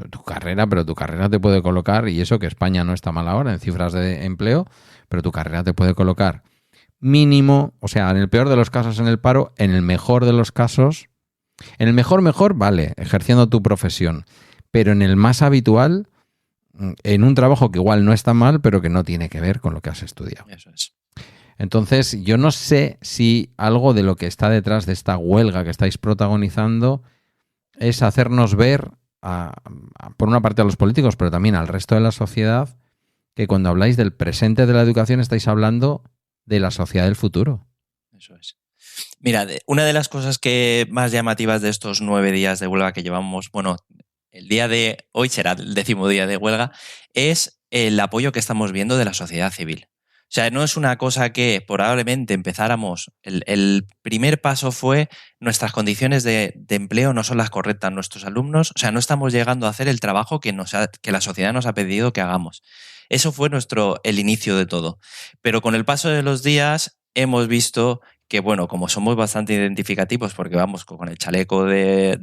tu carrera, pero tu carrera te puede colocar, y eso que España no está mal ahora en cifras de empleo, pero tu carrera te puede colocar mínimo, o sea, en el peor de los casos en el paro, en el mejor de los casos, en el mejor, vale, ejerciendo tu profesión, pero en el más habitual, en un trabajo que igual no está mal, pero que no tiene que ver con lo que has estudiado. Eso es. Entonces, yo no sé si algo de lo que está detrás de esta huelga que estáis protagonizando es hacernos ver, por una parte a los políticos, pero también al resto de la sociedad, que cuando habláis del presente de la educación estáis hablando de la sociedad del futuro. Eso es. Mira, una de las cosas más llamativas de estos 9 días de huelga que llevamos, bueno, el día de hoy será el 10º día de huelga, es el apoyo que estamos viendo de la sociedad civil. O sea, no es una cosa que probablemente empezáramos. El primer paso fue nuestras condiciones de empleo no son las correctas. Nuestros alumnos, o sea, no estamos llegando a hacer el trabajo que la sociedad nos ha pedido que hagamos. Eso fue el inicio de todo. Pero con el paso de los días hemos visto que, bueno, como somos bastante identificativos porque vamos con el chaleco de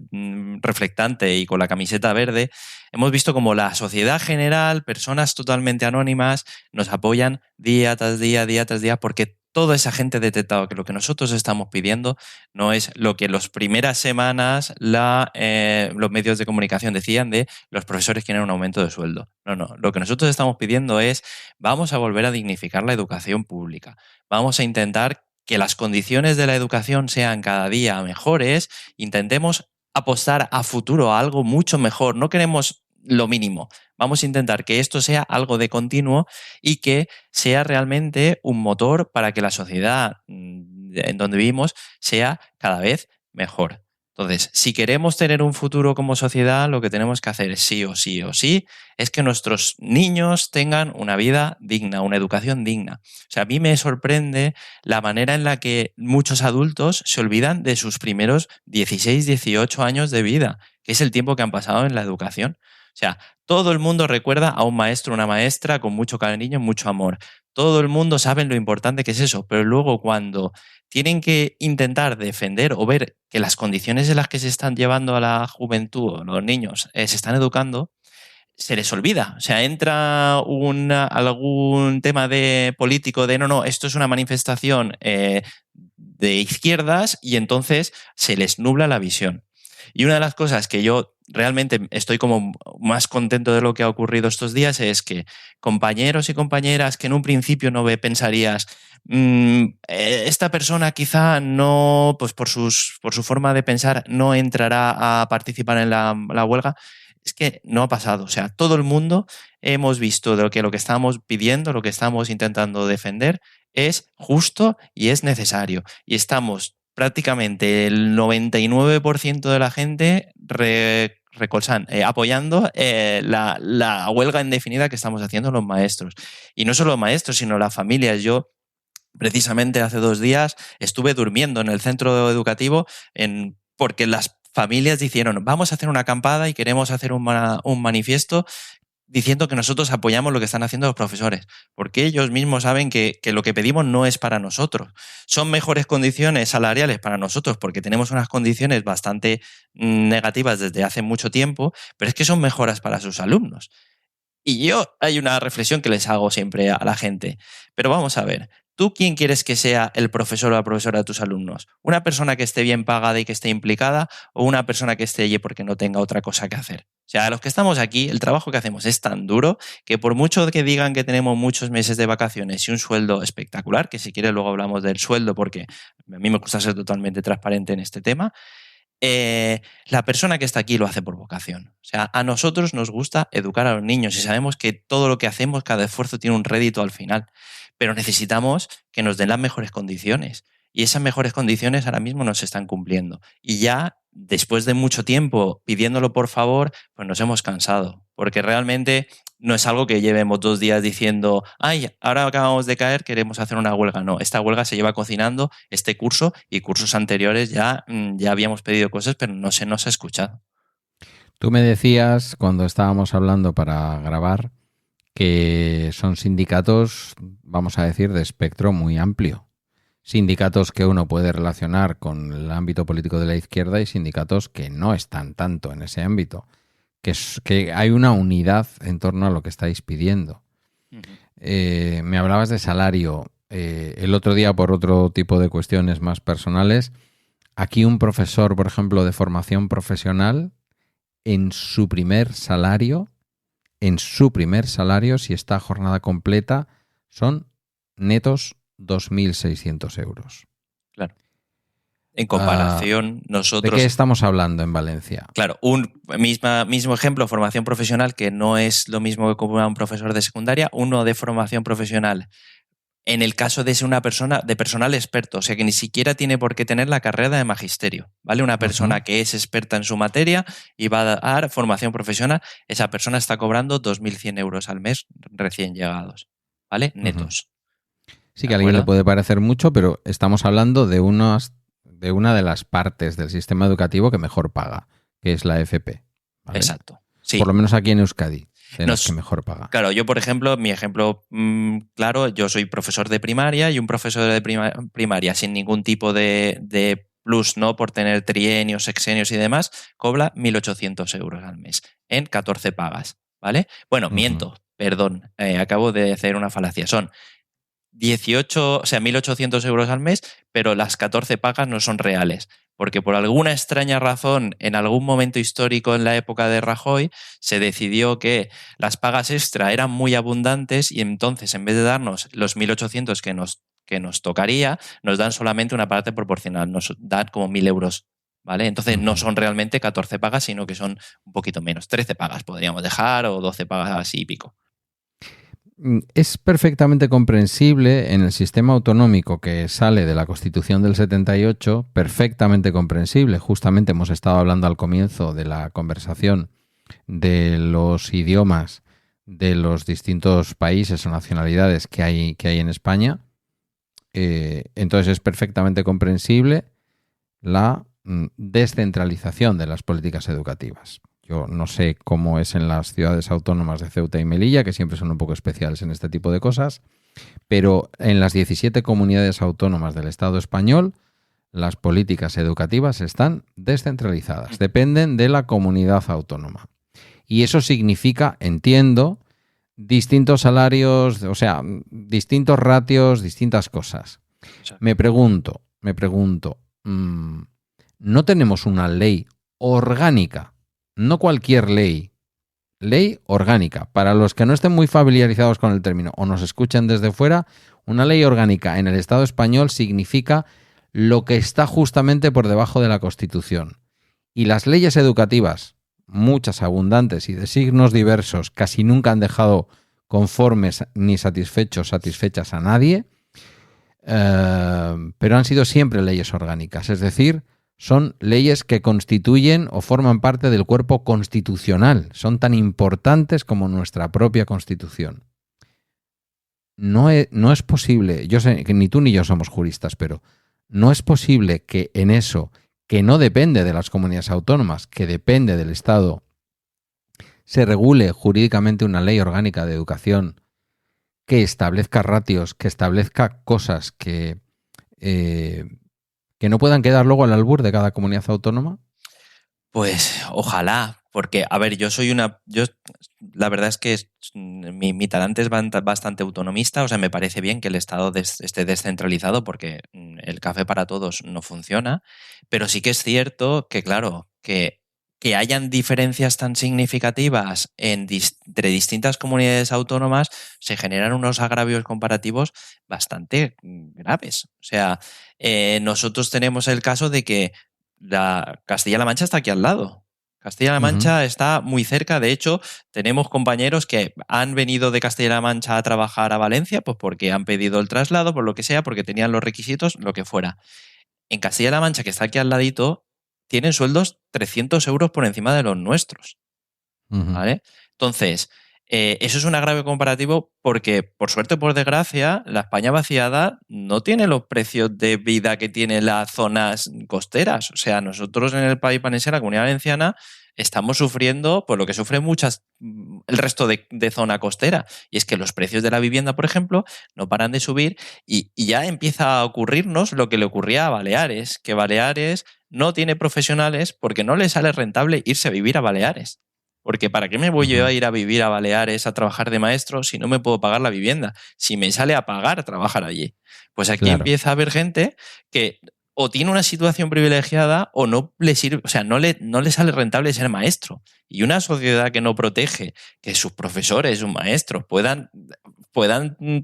reflectante y con la camiseta verde, hemos visto como la sociedad general, personas totalmente anónimas, nos apoyan día tras día, porque toda esa gente ha detectado que lo que nosotros estamos pidiendo no es lo que en las primeras semanas los medios de comunicación decían de los profesores quieren un aumento de sueldo. No. Lo que nosotros estamos pidiendo es vamos a volver a dignificar la educación pública. Vamos a intentar que las condiciones de la educación sean cada día mejores. Intentemos apostar a futuro a algo mucho mejor. No queremos lo mínimo. Vamos a intentar que esto sea algo de continuo y que sea realmente un motor para que la sociedad en donde vivimos sea cada vez mejor. Entonces, si queremos tener un futuro como sociedad, lo que tenemos que hacer sí o sí es que nuestros niños tengan una vida digna, una educación digna. O sea, a mí me sorprende la manera en la que muchos adultos se olvidan de sus primeros 16, 18 años de vida, que es el tiempo que han pasado en la educación. O sea, todo el mundo recuerda a un maestro o una maestra con mucho cariño, mucho amor. Todo el mundo sabe lo importante que es eso, pero luego cuando tienen que intentar defender o ver que las condiciones en las que se están llevando a la juventud o los niños se están educando, se les olvida. O sea, entra algún tema de político de no, esto es una manifestación de izquierdas y entonces se les nubla la visión. Y una de las cosas que yo realmente estoy como más contento de lo que ha ocurrido estos días es que compañeros y compañeras que en un principio pensarías esta persona quizá no, pues por su forma de pensar no entrará a participar en la huelga. Es que no ha pasado. O sea, todo el mundo hemos visto de que lo que estamos pidiendo, lo que estamos intentando defender es justo y es necesario. Y estamos prácticamente el 99% de la gente apoyando la huelga indefinida que estamos haciendo los maestros. Y no solo los maestros, sino las familias. Yo precisamente hace 2 días estuve durmiendo en el centro educativo porque las familias dijeron vamos a hacer una acampada y queremos hacer un manifiesto diciendo que nosotros apoyamos lo que están haciendo los profesores, porque ellos mismos saben que lo que pedimos no es para nosotros. Son mejores condiciones salariales para nosotros porque tenemos unas condiciones bastante negativas desde hace mucho tiempo, pero es que son mejoras para sus alumnos. Y hay una reflexión que les hago siempre a la gente, pero vamos a ver, ¿tú quién quieres que sea el profesor o la profesora de tus alumnos? ¿Una persona que esté bien pagada y que esté implicada o una persona que esté allí porque no tenga otra cosa que hacer? O sea, los que estamos aquí, el trabajo que hacemos es tan duro que por mucho que digan que tenemos muchos meses de vacaciones y un sueldo espectacular, que si quieres luego hablamos del sueldo porque a mí me gusta ser totalmente transparente en este tema, la persona que está aquí lo hace por vocación. O sea, a nosotros nos gusta educar a los niños y sabemos que todo lo que hacemos, cada esfuerzo tiene un rédito al final. Pero necesitamos que nos den las mejores condiciones. Y esas mejores condiciones ahora mismo no se están cumpliendo. Y ya, después de mucho tiempo pidiéndolo por favor, pues nos hemos cansado. Porque realmente no es algo que llevemos 2 días diciendo ay, ahora acabamos de caer, queremos hacer una huelga. No, esta huelga se lleva cocinando este curso y cursos anteriores ya habíamos pedido cosas, pero no se nos ha escuchado. Tú me decías, cuando estábamos hablando para grabar, que son sindicatos, vamos a decir, de espectro muy amplio. Sindicatos que uno puede relacionar con el ámbito político de la izquierda y sindicatos que no están tanto en ese ámbito. Que hay una unidad en torno a lo que estáis pidiendo. Me hablabas de salario. El otro día, por otro tipo de cuestiones más personales, aquí un profesor, por ejemplo, de formación profesional, en su primer salario, si está a jornada completa, son netos 2.600 euros. Claro. En comparación, nosotros... ¿De qué estamos hablando en Valencia? Claro, mismo ejemplo, formación profesional, que no es lo mismo que como un profesor de secundaria, uno de formación profesional. En el caso de ser una persona de personal experto, o sea que ni siquiera tiene por qué tener la carrera de magisterio, ¿vale? Una persona que es experta en su materia y va a dar formación profesional, esa persona está cobrando 2.100 euros al mes recién llegados, ¿vale? Netos. Sí, que a alguien le puede parecer mucho, pero estamos hablando de una de las partes del sistema educativo que mejor paga, que es la FP, ¿vale? Exacto. Sí. Por lo menos aquí en Euskadi. de las que mejor paga. Claro, yo, por ejemplo, mi ejemplo claro, yo soy profesor de primaria y un profesor de primaria sin ningún tipo de plus, ¿no? Por tener trienios, sexenios y demás, cobra 1.800 euros al mes en 14 pagas, ¿vale? Bueno, miento, perdón, acabo de hacer una falacia. Son 18, o sea, 1.800 euros al mes, pero las 14 pagas no son reales, porque por alguna extraña razón, en algún momento histórico en la época de Rajoy, se decidió que las pagas extra eran muy abundantes y entonces, en vez de darnos los 1.800 que nos tocaría, nos dan solamente una parte proporcional, nos dan como 1.000 euros, ¿vale? Entonces no son realmente 14 pagas, sino que son un poquito menos, 13 pagas podríamos dejar o 12 pagas y pico. Es perfectamente comprensible en el sistema autonómico que sale de la Constitución del 78, perfectamente comprensible. Justamente hemos estado hablando al comienzo de la conversación de los idiomas de los distintos países o nacionalidades que hay en España. Entonces es perfectamente comprensible la descentralización de las políticas educativas. Yo no sé cómo es en las ciudades autónomas de Ceuta y Melilla, que siempre son un poco especiales en este tipo de cosas, pero en las 17 comunidades autónomas del Estado español, las políticas educativas están descentralizadas, dependen de la comunidad autónoma. Y eso significa, entiendo, distintos salarios, o sea, distintos ratios, distintas cosas. Me pregunto, ¿no tenemos una ley orgánica? No cualquier ley orgánica. Para los que no estén muy familiarizados con el término o nos escuchen desde fuera, una ley orgánica en el Estado español significa lo que está justamente por debajo de la Constitución. Y las leyes educativas, muchas, abundantes y de signos diversos, casi nunca han dejado conformes ni satisfechas a nadie, pero han sido siempre leyes orgánicas, es decir, son leyes que constituyen o forman parte del cuerpo constitucional. Son tan importantes como nuestra propia Constitución. No es posible, yo sé que ni tú ni yo somos juristas, pero no es posible que en eso, que no depende de las comunidades autónomas, que depende del Estado, se regule jurídicamente una ley orgánica de educación que establezca ratios, que establezca cosas que no puedan quedar luego al albur de cada comunidad autónoma? Pues ojalá, porque, a ver, yo la verdad es que mi talante es bastante autonomista, o sea, me parece bien que el Estado esté descentralizado porque el café para todos no funciona, pero sí que es cierto que, claro, que hayan diferencias tan significativas entre distintas comunidades autónomas, se generan unos agravios comparativos bastante graves. O sea, nosotros tenemos el caso de que Castilla-La Mancha está aquí al lado. Castilla-La Mancha está muy cerca. De hecho, tenemos compañeros que han venido de Castilla-La Mancha a trabajar a Valencia, pues porque han pedido el traslado, por lo que sea, porque tenían los requisitos, lo que fuera. En Castilla-La Mancha, que está aquí al ladito, tienen sueldos 300 euros por encima de los nuestros. ¿Vale? Entonces, eso es un agravio comparativo porque, por suerte o por desgracia, la España vaciada no tiene los precios de vida que tienen las zonas costeras. O sea, nosotros en el País Valenciano, la Comunidad Valenciana, estamos sufriendo por lo que sufre el resto de zona costera. Y es que los precios de la vivienda, por ejemplo, no paran de subir y ya empieza a ocurrirnos lo que le ocurría a Baleares, que Baleares no tiene profesionales porque no le sale rentable irse a vivir a Baleares. Porque ¿para qué me voy yo a ir a vivir a Baleares a trabajar de maestro si no me puedo pagar la vivienda? Si me sale a pagar trabajar allí. Pues aquí empieza a haber gente que o tiene una situación privilegiada o no le sirve, o sea, no le sale rentable ser maestro. Y una sociedad que no protege que sus profesores, sus maestros puedan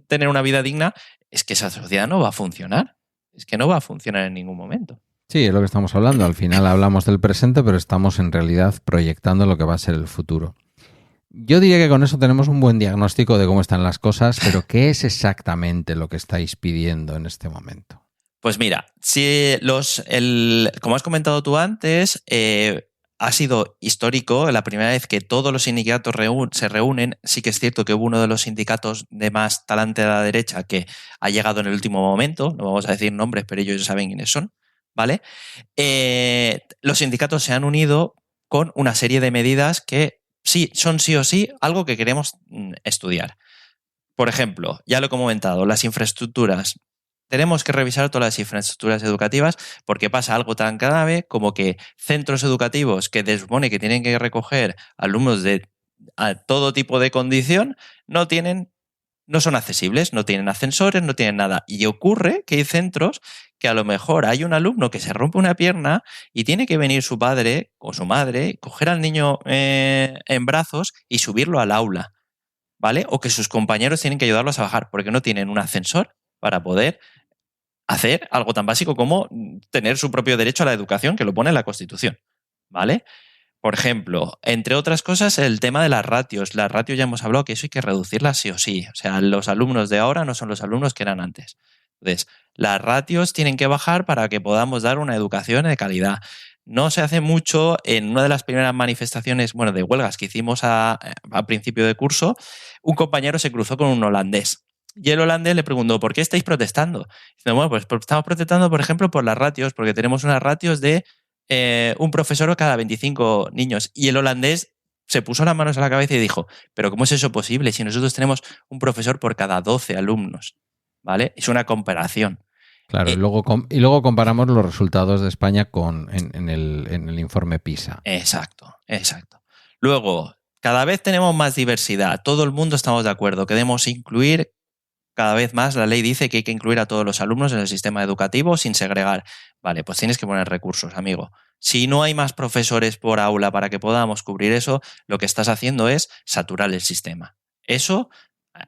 tener una vida digna, es que esa sociedad no va a funcionar. Es que no va a funcionar en ningún momento. Sí, es lo que estamos hablando. Al final hablamos del presente, pero estamos en realidad proyectando lo que va a ser el futuro. Yo diría que con eso tenemos un buen diagnóstico de cómo están las cosas, pero ¿qué es exactamente lo que estáis pidiendo en este momento? Pues mira, como has comentado tú antes, ha sido histórico la primera vez que todos los sindicatos se reúnen. Sí que es cierto que hubo uno de los sindicatos de más talante de la derecha que ha llegado en el último momento, no vamos a decir nombres, pero ellos ya saben quiénes son, ¿vale? Los sindicatos se han unido con una serie de medidas que son sí o sí algo que queremos estudiar. Por ejemplo, ya lo he comentado, las infraestructuras. Tenemos que revisar todas las infraestructuras educativas porque pasa algo tan grave como que centros educativos que se supone que tienen que recoger alumnos de todo tipo de condición no son accesibles, no tienen ascensores, no tienen nada. Y ocurre que hay centros que a lo mejor hay un alumno que se rompe una pierna y tiene que venir su padre o su madre, coger al niño en brazos y subirlo al aula, ¿vale? O que sus compañeros tienen que ayudarlos a bajar porque no tienen un ascensor para poder hacer algo tan básico como tener su propio derecho a la educación, que lo pone en la Constitución, ¿vale? Por ejemplo, entre otras cosas, el tema de las ratios. Las ratios ya hemos hablado que eso hay que reducirlas sí o sí. O sea, los alumnos de ahora no son los alumnos que eran antes. Entonces, las ratios tienen que bajar para que podamos dar una educación de calidad. No se hace mucho. En una de las primeras manifestaciones, de huelgas que hicimos a principio de curso, un compañero se cruzó con un holandés. Y el holandés le preguntó, ¿por qué estáis protestando? Dice, bueno, pues estamos protestando, por ejemplo, por las ratios, porque tenemos unas ratios de un profesor cada 25 niños. Y el holandés se puso las manos a la cabeza y dijo, ¿pero cómo es eso posible si nosotros tenemos un profesor por cada 12 alumnos? ¿Vale? Es una comparación. Claro, y luego comparamos los resultados de España en el informe PISA. Exacto. Luego, cada vez tenemos más diversidad. Todo el mundo estamos de acuerdo que debemos incluir cada vez más. La ley dice que hay que incluir a todos los alumnos en el sistema educativo sin segregar. Vale, pues tienes que poner recursos, amigo. Si no hay más profesores por aula para que podamos cubrir eso, lo que estás haciendo es saturar el sistema. Eso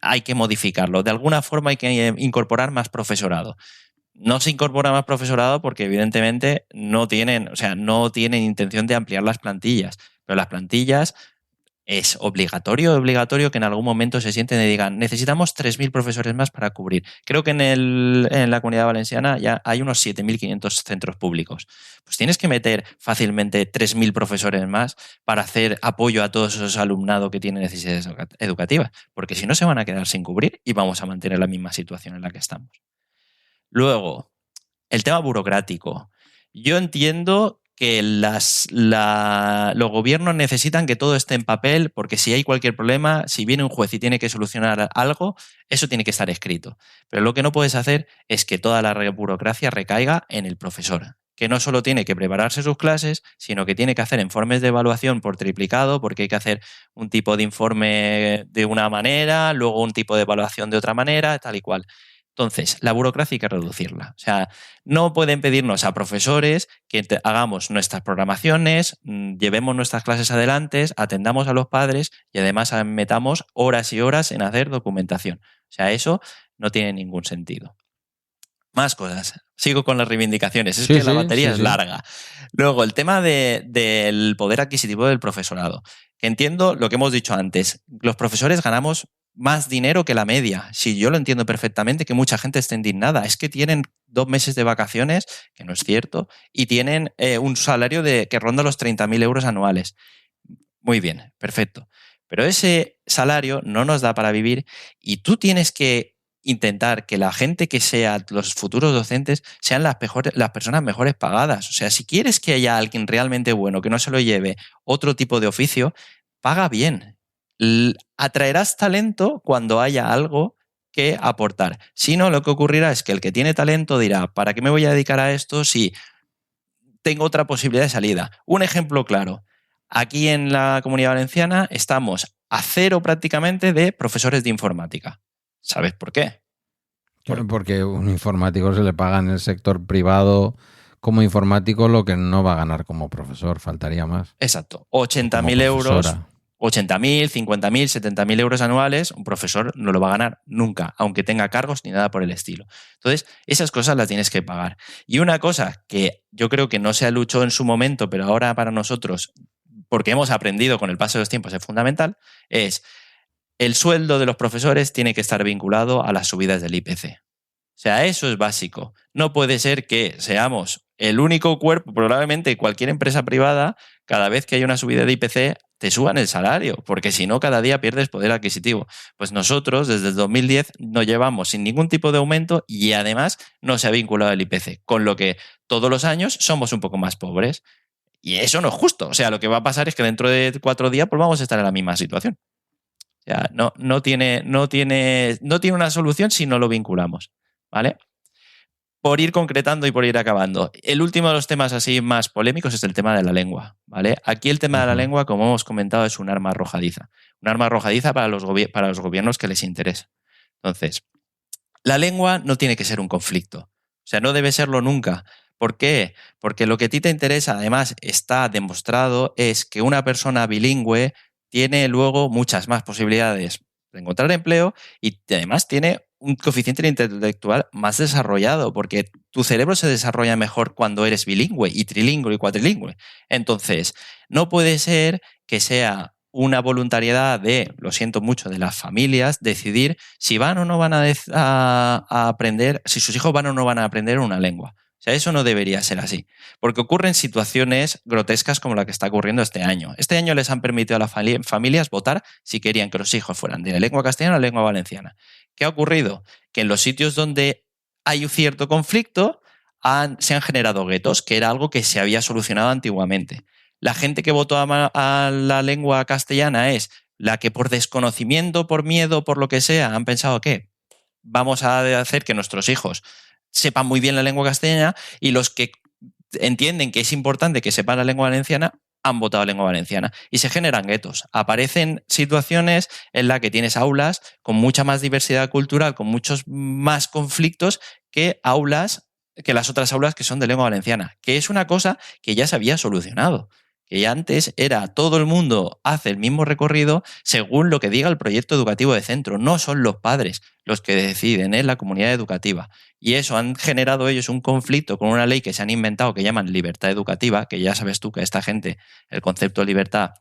hay que modificarlo. De alguna forma hay que incorporar más profesorado. No se incorpora más profesorado porque evidentemente no tienen intención de ampliar las plantillas. Pero las plantillas es obligatorio que en algún momento se sienten y digan, necesitamos 3.000 profesores más para cubrir. Creo que en la Comunidad Valenciana ya hay unos 7.500 centros públicos. Pues tienes que meter fácilmente 3.000 profesores más para hacer apoyo a todos esos alumnado que tienen necesidades educativas, porque si no se van a quedar sin cubrir y vamos a mantener la misma situación en la que estamos. Luego, el tema burocrático. Yo entiendo que los gobiernos necesitan que todo esté en papel porque si hay cualquier problema, si viene un juez y tiene que solucionar algo, eso tiene que estar escrito. Pero lo que no puedes hacer es que toda la burocracia recaiga en el profesor, que no solo tiene que prepararse sus clases, sino que tiene que hacer informes de evaluación por triplicado, porque hay que hacer un tipo de informe de una manera, luego un tipo de evaluación de otra manera, tal y cual. Entonces, la burocracia hay que reducirla. O sea, no pueden pedirnos a profesores que hagamos nuestras programaciones, llevemos nuestras clases adelante, atendamos a los padres y además metamos horas y horas en hacer documentación. O sea, eso no tiene ningún sentido. Más cosas. Sigo con las reivindicaciones. La batería es larga. Luego, el tema del poder adquisitivo del profesorado. Que entiendo lo que hemos dicho antes. Los profesores ganamos más dinero que la media. Sí, yo lo entiendo perfectamente que mucha gente esté indignada. Es que tienen 2 meses de vacaciones, que no es cierto, y tienen un salario que ronda los 30.000 euros anuales. Muy bien, perfecto. Pero ese salario no nos da para vivir y tú tienes que intentar que la gente que sea los futuros docentes sean las personas mejores pagadas. O sea, si quieres que haya alguien realmente bueno, que no se lo lleve otro tipo de oficio, paga bien. Atraerás talento cuando haya algo que aportar. Si no, lo que ocurrirá es que el que tiene talento dirá, ¿para qué me voy a dedicar a esto si tengo otra posibilidad de salida? Un ejemplo claro. Aquí en la Comunidad Valenciana estamos a 0 prácticamente de profesores de informática. ¿Sabes por qué? Porque un informático se le paga en el sector privado como informático lo que no va a ganar como profesor, faltaría más. Exacto. 80.000 euros. 80.000, 50.000, 70.000 euros anuales, un profesor no lo va a ganar nunca, aunque tenga cargos ni nada por el estilo. Entonces, esas cosas las tienes que pagar. Y una cosa que yo creo que no se luchó en su momento, pero ahora para nosotros, porque hemos aprendido con el paso de los tiempos, es fundamental, es el sueldo de los profesores tiene que estar vinculado a las subidas del IPC. O sea, eso es básico. No puede ser que seamos el único cuerpo, probablemente cualquier empresa privada, cada vez que hay una subida de IPC, te suban el salario, porque si no, cada día pierdes poder adquisitivo. Pues nosotros, desde el 2010, nos llevamos sin ningún tipo de aumento y además no se ha vinculado el IPC, con lo que todos los años somos un poco más pobres. Y eso no es justo. O sea, lo que va a pasar es que dentro de 4 días pues vamos a estar en la misma situación. O sea, no tiene una solución si no lo vinculamos, ¿vale? Por ir concretando y por ir acabando. El último de los temas así más polémicos es el tema de la lengua, ¿vale? Aquí el tema de la lengua, como hemos comentado, es un arma arrojadiza. Un arma arrojadiza para los gobiernos que les interesa. Entonces, la lengua no tiene que ser un conflicto. O sea, no debe serlo nunca. ¿Por qué? Porque lo que a ti te interesa, además, está demostrado, es que una persona bilingüe tiene luego muchas más posibilidades de encontrar empleo y además tiene un coeficiente intelectual más desarrollado, porque tu cerebro se desarrolla mejor cuando eres bilingüe y trilingüe y cuatrilingüe. Entonces, no puede ser que sea una voluntariedad lo siento mucho, de las familias decidir si van o no van a aprender, si sus hijos van o no van a aprender una lengua. O sea, eso no debería ser así, porque ocurren situaciones grotescas como la que está ocurriendo este año. Este año les han permitido a las familias votar si querían que los hijos fueran de lengua castellana o lengua valenciana. ¿Qué ha ocurrido? Que en los sitios donde hay un cierto conflicto se han generado guetos, que era algo que se había solucionado antiguamente. La gente que votó a la lengua castellana es la que por desconocimiento, por miedo, por lo que sea, han pensado que vamos a hacer que nuestros hijos sepan muy bien la lengua castellana, y los que entienden que es importante que sepan la lengua valenciana han votado lengua valenciana. Y se generan guetos. Aparecen situaciones en las que tienes aulas con mucha más diversidad cultural, con muchos más conflictos que las otras aulas que son de lengua valenciana, que es una cosa que ya se había solucionado. Que antes era todo el mundo hace el mismo recorrido según lo que diga el proyecto educativo de centro. No son los padres los que deciden, es la comunidad educativa. Y eso han generado ellos un conflicto con una ley que se han inventado que llaman libertad educativa, que ya sabes tú que esta gente el concepto de libertad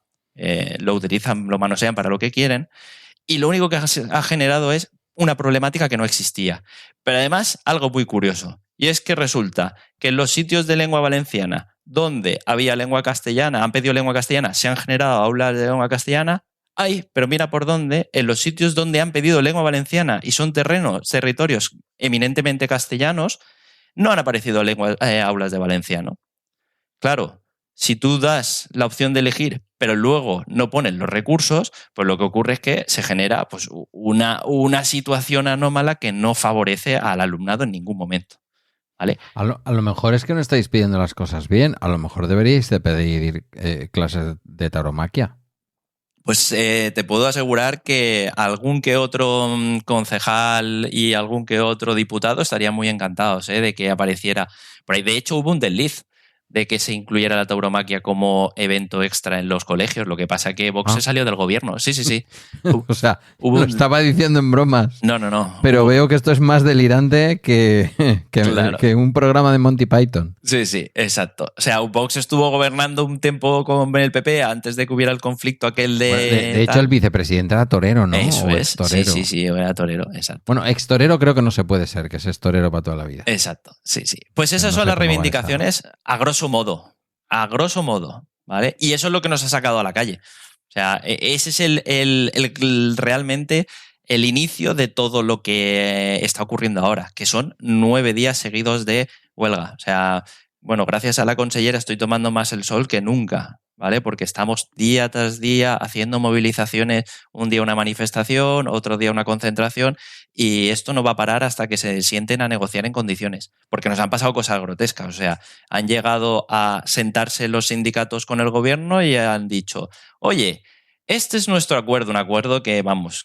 lo utilizan, lo manosean para lo que quieren. Y lo único que ha generado es una problemática que no existía. Pero además algo muy curioso. Y es que resulta que en los sitios de lengua valenciana donde había lengua castellana, han pedido lengua castellana, se han generado aulas de lengua castellana, pero mira por dónde, en los sitios donde han pedido lengua valenciana y son territorios eminentemente castellanos, no han aparecido aulas de valenciano. Claro, si tú das la opción de elegir, pero luego no pones los recursos, pues lo que ocurre es que se genera pues, una situación anómala que no favorece al alumnado en ningún momento. ¿Vale? A lo mejor es que no estáis pidiendo las cosas bien. A lo mejor deberíais de pedir clases de tauromaquia. Pues te puedo asegurar que algún que otro concejal y algún que otro diputado estarían muy encantados de que apareciera por ahí. De hecho, hubo un desliz de que se incluyera la tauromaquia como evento extra en los colegios. Lo que pasa es que Vox se salió del gobierno. Sí. O sea, lo estaba diciendo en bromas. No. Pero veo que esto es más delirante que un programa de Monty Python. Sí, exacto. O sea, Vox estuvo gobernando un tiempo con el PP antes de que hubiera el conflicto aquel de... Bueno, de hecho, el vicepresidente era torero, ¿no? Eso es. Torero. Sí, era torero, exacto. Bueno, ex-torero creo que no se puede ser, que es torero para toda la vida. Exacto, sí. Pues esas son las reivindicaciones a grosso modo, ¿vale? Y eso es lo que nos ha sacado a la calle. O sea, ese es realmente el inicio de todo lo que está ocurriendo ahora, que son 9 días seguidos de huelga. O sea, bueno, gracias a la consellera estoy tomando más el sol que nunca, ¿vale? Porque estamos día tras día haciendo movilizaciones, un día una manifestación, otro día una concentración, y esto no va a parar hasta que se sienten a negociar en condiciones, porque nos han pasado cosas grotescas. O sea, han llegado a sentarse los sindicatos con el gobierno y han dicho, oye, este es nuestro acuerdo, un acuerdo que,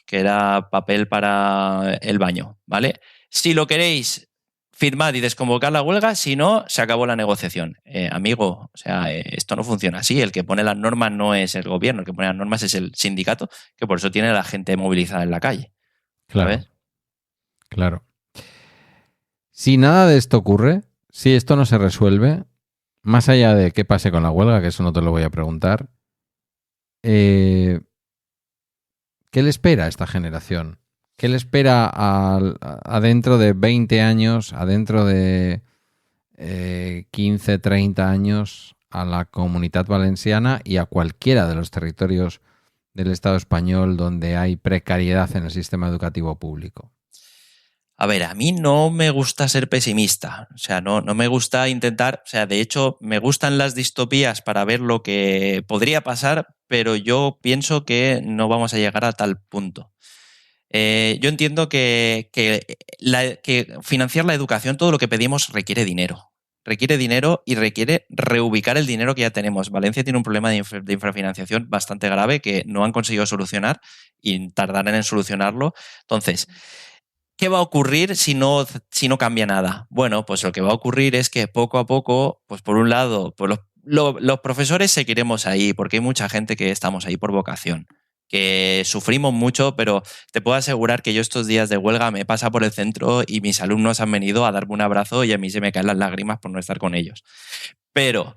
que era papel para el baño, ¿vale? Si lo queréis, firmad y desconvocar la huelga, si no, se acabó la negociación. Amigo, o sea, esto no funciona así. El que pone las normas no es el gobierno, el que pone las normas es el sindicato, que por eso tiene a la gente movilizada en la calle. ¿Sabes? Claro. Si nada de esto ocurre, si esto no se resuelve, más allá de qué pase con la huelga, que eso no te lo voy a preguntar, ¿qué le espera a esta generación? ¿Qué le espera a dentro de 20 años, a dentro de 15, 30 años a la Comunitat Valenciana y a cualquiera de los territorios del Estado español donde hay precariedad en el sistema educativo público? A ver, a mí no me gusta ser pesimista, o sea, no me gusta intentar, o sea, de hecho, me gustan las distopías para ver lo que podría pasar, pero yo pienso que no vamos a llegar a tal punto. Yo entiendo que financiar la educación, todo lo que pedimos requiere dinero. Requiere dinero y requiere reubicar el dinero que ya tenemos. Valencia tiene un problema de infrafinanciación bastante grave que no han conseguido solucionar y tardarán en solucionarlo. Entonces, ¿qué va a ocurrir si no cambia nada? Bueno, pues lo que va a ocurrir es que poco a poco, pues por un lado, pues los profesores seguiremos ahí porque hay mucha gente que estamos ahí por vocación, que sufrimos mucho, pero te puedo asegurar que yo estos días de huelga me pasa por el centro y mis alumnos han venido a darme un abrazo y a mí se me caen las lágrimas por no estar con ellos. Pero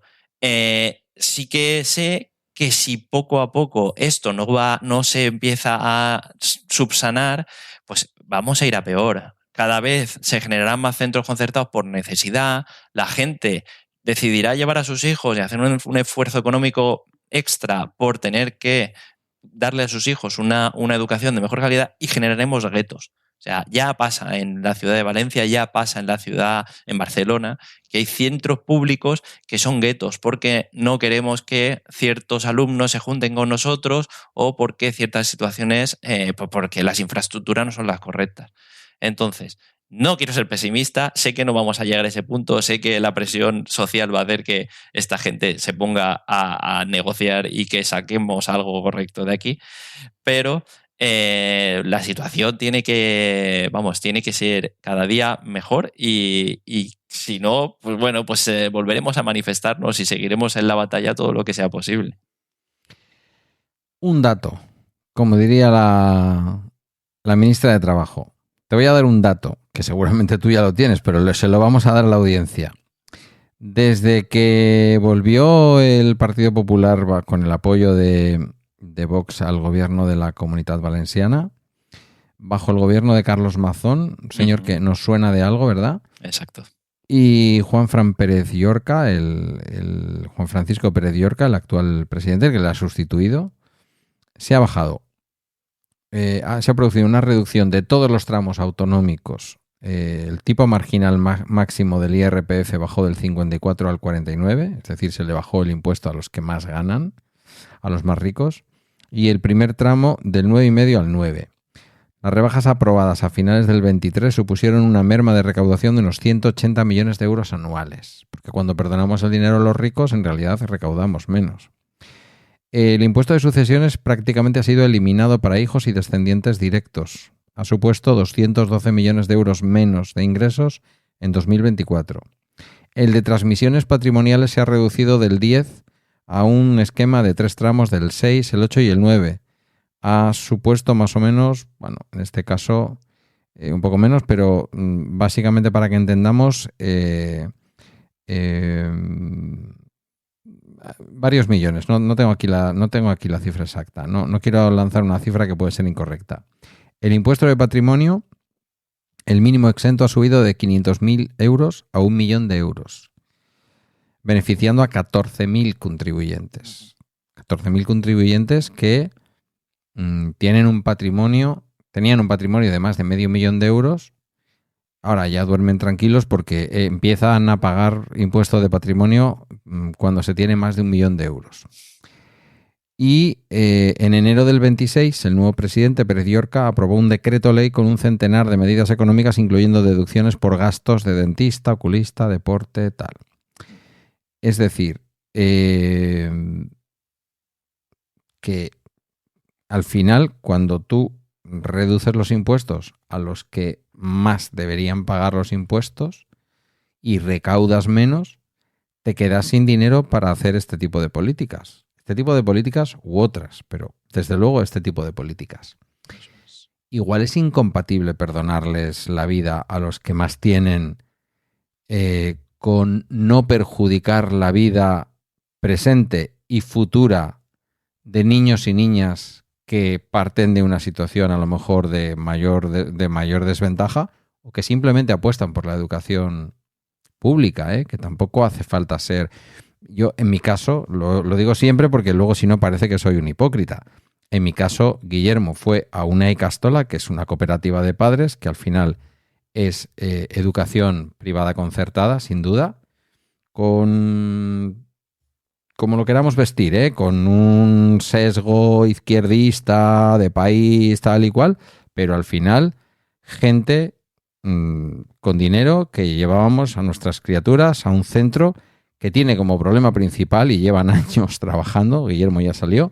sí que sé que si poco a poco esto no se empieza a subsanar, pues vamos a ir a peor. Cada vez se generarán más centros concertados por necesidad, la gente decidirá llevar a sus hijos y hacer un esfuerzo económico extra por tener que darle a sus hijos una educación de mejor calidad y generaremos guetos. O sea, ya pasa en la ciudad de Valencia, ya pasa en Barcelona, que hay centros públicos que son guetos porque no queremos que ciertos alumnos se junten con nosotros o porque ciertas situaciones, porque las infraestructuras no son las correctas. Entonces, no quiero ser pesimista, sé que no vamos a llegar a ese punto, sé que la presión social va a hacer que esta gente se ponga a negociar y que saquemos algo correcto de aquí, pero la situación tiene que ser cada día mejor y si no, pues bueno, pues volveremos a manifestarnos y seguiremos en la batalla todo lo que sea posible. Un dato, como diría la ministra de Trabajo. Te voy a dar un dato, que seguramente tú ya lo tienes, pero se lo vamos a dar a la audiencia. Desde que volvió el Partido Popular con el apoyo de Vox al gobierno de la Comunitat Valenciana, bajo el gobierno de Carlos Mazón, un señor que nos suena de algo, ¿verdad? Exacto. Y Juanfran Pérez Llorca, el Juan Francisco Pérez Llorca, el actual presidente, el que le ha sustituido, se ha bajado. Se ha producido una reducción de todos los tramos autonómicos. El tipo marginal máximo del IRPF bajó del 54 al 49, es decir, se le bajó el impuesto a los que más ganan, a los más ricos, y el primer tramo del 9,5 al 9. Las rebajas aprobadas a finales del 23 supusieron una merma de recaudación de unos 180 millones de euros anuales, porque cuando perdonamos el dinero a los ricos, en realidad recaudamos menos. El impuesto de sucesiones prácticamente ha sido eliminado para hijos y descendientes directos. Ha supuesto 212 millones de euros menos de ingresos en 2024. El de transmisiones patrimoniales se ha reducido del 10 a un esquema de 3 tramos del 6, el 8 y el 9. Ha supuesto más o menos, bueno, en este caso un poco menos, pero básicamente para que entendamos, varios millones. No tengo aquí la cifra exacta. No quiero lanzar una cifra que puede ser incorrecta. El impuesto de patrimonio, el mínimo exento ha subido de 500.000 euros a 1 millón de euros, beneficiando a 14.000 contribuyentes. 14.000 contribuyentes que tenían un patrimonio de más de medio millón de euros. Ahora ya duermen tranquilos porque empiezan a pagar impuesto de patrimonio cuando se tiene más de 1 millón de euros. Y en enero del 26, el nuevo presidente Pérez Llorca aprobó un decreto ley con un centenar de medidas económicas, incluyendo deducciones por gastos de dentista, oculista, deporte, tal. Es decir, que al final, cuando tú reduces los impuestos a los que más deberían pagar los impuestos y recaudas menos, te quedas sin dinero para hacer este tipo de políticas. Este tipo de políticas u otras, pero desde luego este tipo de políticas. Igual es incompatible perdonarles la vida a los que más tienen con no perjudicar la vida presente y futura de niños y niñas que parten de una situación a lo mejor de mayor desventaja o que simplemente apuestan por la educación pública, que tampoco hace falta ser... Yo, en mi caso, lo digo siempre porque luego si no parece que soy un hipócrita. En mi caso, Guillermo fue a una Icastola, que es una cooperativa de padres, que al final es educación privada concertada, sin duda, con, como lo queramos vestir, con un sesgo izquierdista de país tal y cual, pero al final gente con dinero que llevábamos a nuestras criaturas a un centro que tiene como problema principal, y llevan años trabajando, Guillermo ya salió,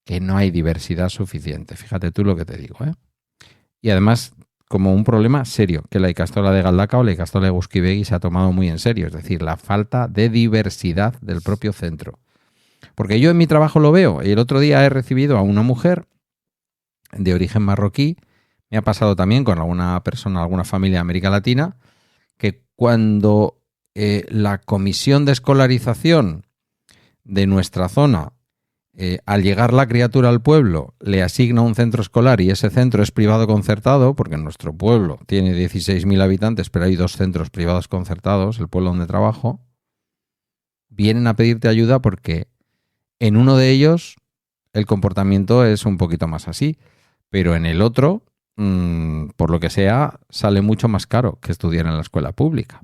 que no hay diversidad suficiente. Fíjate tú lo que te digo, ¿eh? Y además como un problema serio, que la ikastola de Galdakao o la ikastola de Guzkibegi se ha tomado muy en serio, es decir, la falta de diversidad del propio centro. Porque yo en mi trabajo lo veo, y el otro día he recibido a una mujer de origen marroquí, me ha pasado también con alguna persona, alguna familia de América Latina, que cuando la comisión de escolarización de nuestra zona, al llegar la criatura al pueblo, le asigna un centro escolar y ese centro es privado concertado, porque nuestro pueblo tiene 16.000 habitantes, pero hay 2 centros privados concertados, el pueblo donde trabajo, vienen a pedirte ayuda porque en uno de ellos el comportamiento es un poquito más así, pero en el otro, por lo que sea, sale mucho más caro que estudiar en la escuela pública,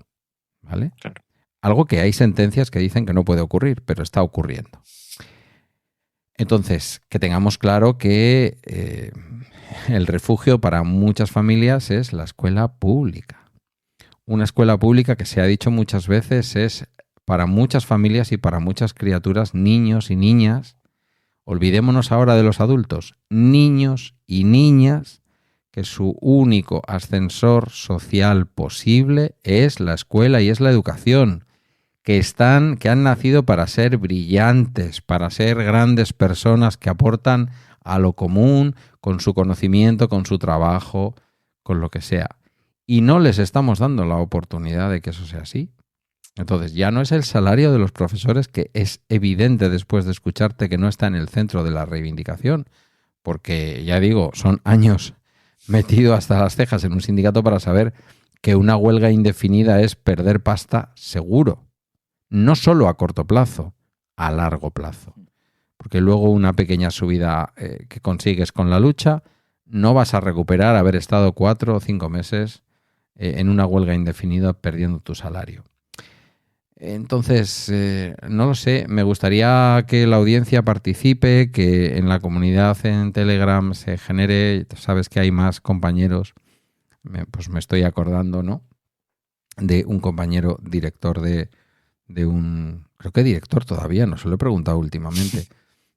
¿vale? Claro. Algo que hay sentencias que dicen que no puede ocurrir, pero está ocurriendo. Entonces, que tengamos claro que el refugio para muchas familias es la escuela pública. Una escuela pública que se ha dicho muchas veces es para muchas familias y para muchas criaturas, niños y niñas. Olvidémonos ahora de los adultos, niños y niñas, que su único ascensor social posible es la escuela y es la educación. Que han nacido para ser brillantes, para ser grandes personas que aportan a lo común, con su conocimiento, con su trabajo, con lo que sea. Y no les estamos dando la oportunidad de que eso sea así. Entonces, ya no es el salario de los profesores, que es evidente después de escucharte que no está en el centro de la reivindicación, porque, ya digo, son años metido hasta las cejas en un sindicato para saber que una huelga indefinida es perder pasta seguro. No solo a corto plazo, a largo plazo. Porque luego una pequeña subida que consigues con la lucha, no vas a recuperar haber estado 4 o 5 meses en una huelga indefinida perdiendo tu salario. Entonces, no lo sé, me gustaría que la audiencia participe, que en la comunidad en Telegram se genere, sabes que hay más compañeros, pues me estoy acordando, ¿no?, de un compañero director de un, creo que director todavía, no se lo he preguntado últimamente,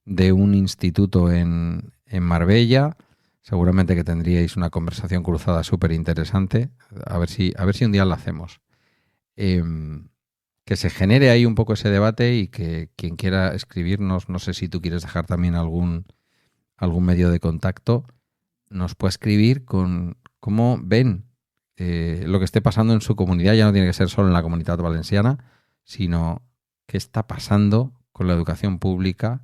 de un instituto en Marbella. Seguramente que tendríais una conversación cruzada súper interesante. A ver si un día la hacemos. Que se genere ahí un poco ese debate y que quien quiera escribirnos, no sé si tú quieres dejar también algún medio de contacto, nos puede escribir con cómo ven lo que esté pasando en su comunidad. Ya no tiene que ser solo en la Comunitat Valenciana, sino qué está pasando con la educación pública.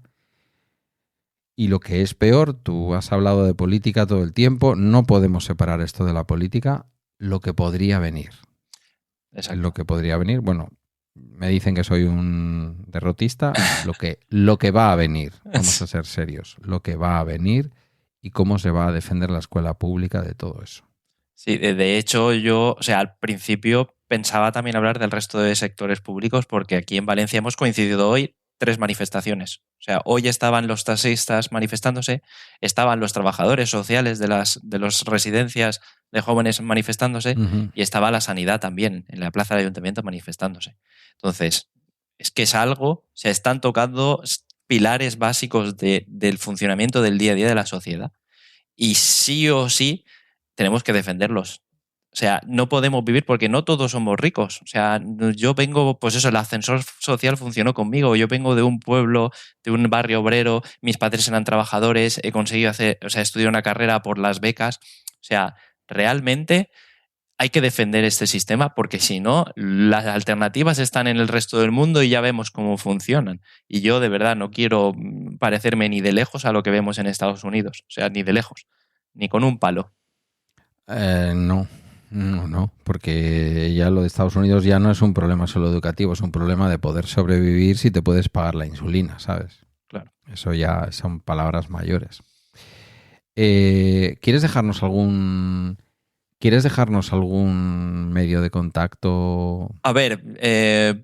Y lo que es peor, tú has hablado de política todo el tiempo, no podemos separar esto de la política, lo que podría venir. Exacto. Lo que podría venir, bueno, me dicen que soy un derrotista, lo que va a venir, vamos a ser serios, lo que va a venir y cómo se va a defender la escuela pública de todo eso. Sí, de hecho yo, al principio pensaba también hablar del resto de sectores públicos, porque aquí en Valencia hemos coincidido hoy 3 manifestaciones. Hoy estaban los taxistas manifestándose, estaban los trabajadores sociales de las residencias de jóvenes manifestándose, y estaba la sanidad también en la plaza del ayuntamiento manifestándose. Entonces, es que es algo, están tocando pilares básicos del funcionamiento del día a día de la sociedad, y sí o sí tenemos que defenderlos. No podemos vivir, porque no todos somos ricos. Yo vengo, pues eso, el ascensor social funcionó conmigo. Yo vengo de un pueblo, de un barrio obrero, mis padres eran trabajadores, he conseguido estudiar una carrera por las becas. Realmente hay que defender este sistema, porque si no, las alternativas están en el resto del mundo y ya vemos cómo funcionan. Y yo de verdad no quiero parecerme ni de lejos a lo que vemos en Estados Unidos. Ni de lejos, ni con un palo. No, porque ya lo de Estados Unidos ya no es un problema solo educativo, es un problema de poder sobrevivir si te puedes pagar la insulina, ¿sabes? Claro. Eso ya son palabras mayores. ¿Quieres dejarnos algún ¿Quieres dejarnos algún medio de contacto? A ver,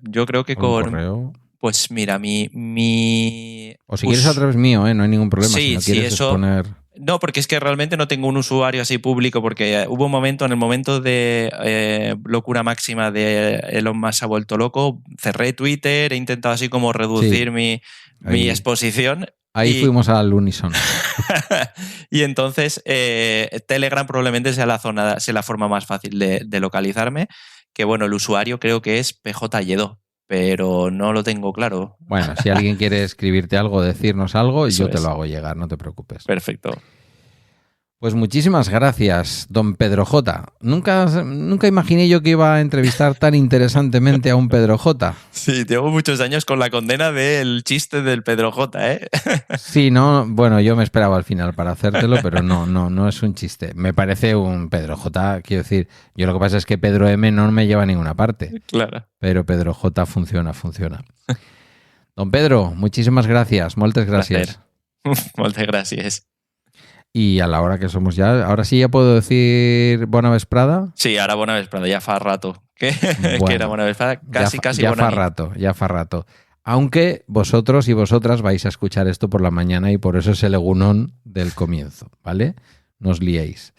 yo creo que ¿Un con... correo? Pues mira, mi O si quieres a través mío, no hay ningún problema. Sí, si no sí, quieres eso... exponer... No, porque es que realmente no tengo un usuario así público, porque hubo un momento, en el momento de locura máxima de Elon Musk se ha vuelto loco, cerré Twitter, he intentado así como reducir mi exposición. Ahí fuimos al unísono. Y entonces Telegram probablemente sea la forma más fácil de localizarme, que bueno, el usuario creo que es PJ pero no lo tengo claro. Bueno, si alguien quiere escribirte algo, decirnos algo, Eso yo te es. lo hago llegar, no te preocupes. Perfecto. Pues muchísimas gracias, don Pedro J. Nunca imaginé yo que iba a entrevistar tan interesantemente a un Pedro J. Sí, llevo muchos años con la condena del chiste del Pedro J, ¿eh? Sí, no, bueno, yo me esperaba al final para hacértelo, pero no es un chiste. Me parece un Pedro J, quiero decir, yo lo que pasa es que Pedro M no me lleva a ninguna parte. Claro. Pero Pedro J funciona. Don Pedro, muchísimas gracias, moltes gràcies. Moltes gràcies. Y a la hora que somos ya, ahora sí ya puedo decir bona vesprada. Sí, ara bona vesprada, ja fa rato que era bona vesprada, casi ya bona nit. Ya fa rato. Aunque vosotros y vosotras vais a escuchar esto por la mañana y por eso es el egunón del comienzo, ¿vale? No os liéis.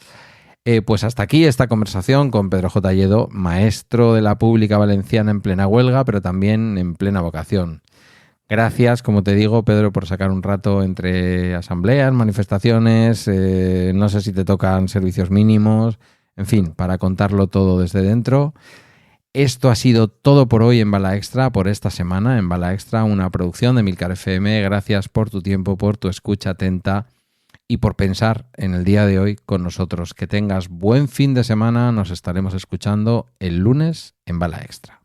Pues hasta aquí esta conversación con Pedro J. Lledó, maestro de la pública valenciana en plena huelga, pero también en plena vocación. Gracias, como te digo, Pedro, por sacar un rato entre asambleas, manifestaciones, no sé si te tocan servicios mínimos, en fin, para contarlo todo desde dentro. Esto ha sido todo por hoy en Bala Extra, por esta semana en Bala Extra, una producción de Emilcar FM. Gracias por tu tiempo, por tu escucha atenta y por pensar en el día de hoy con nosotros. Que tengas buen fin de semana, nos estaremos escuchando el lunes en Bala Extra.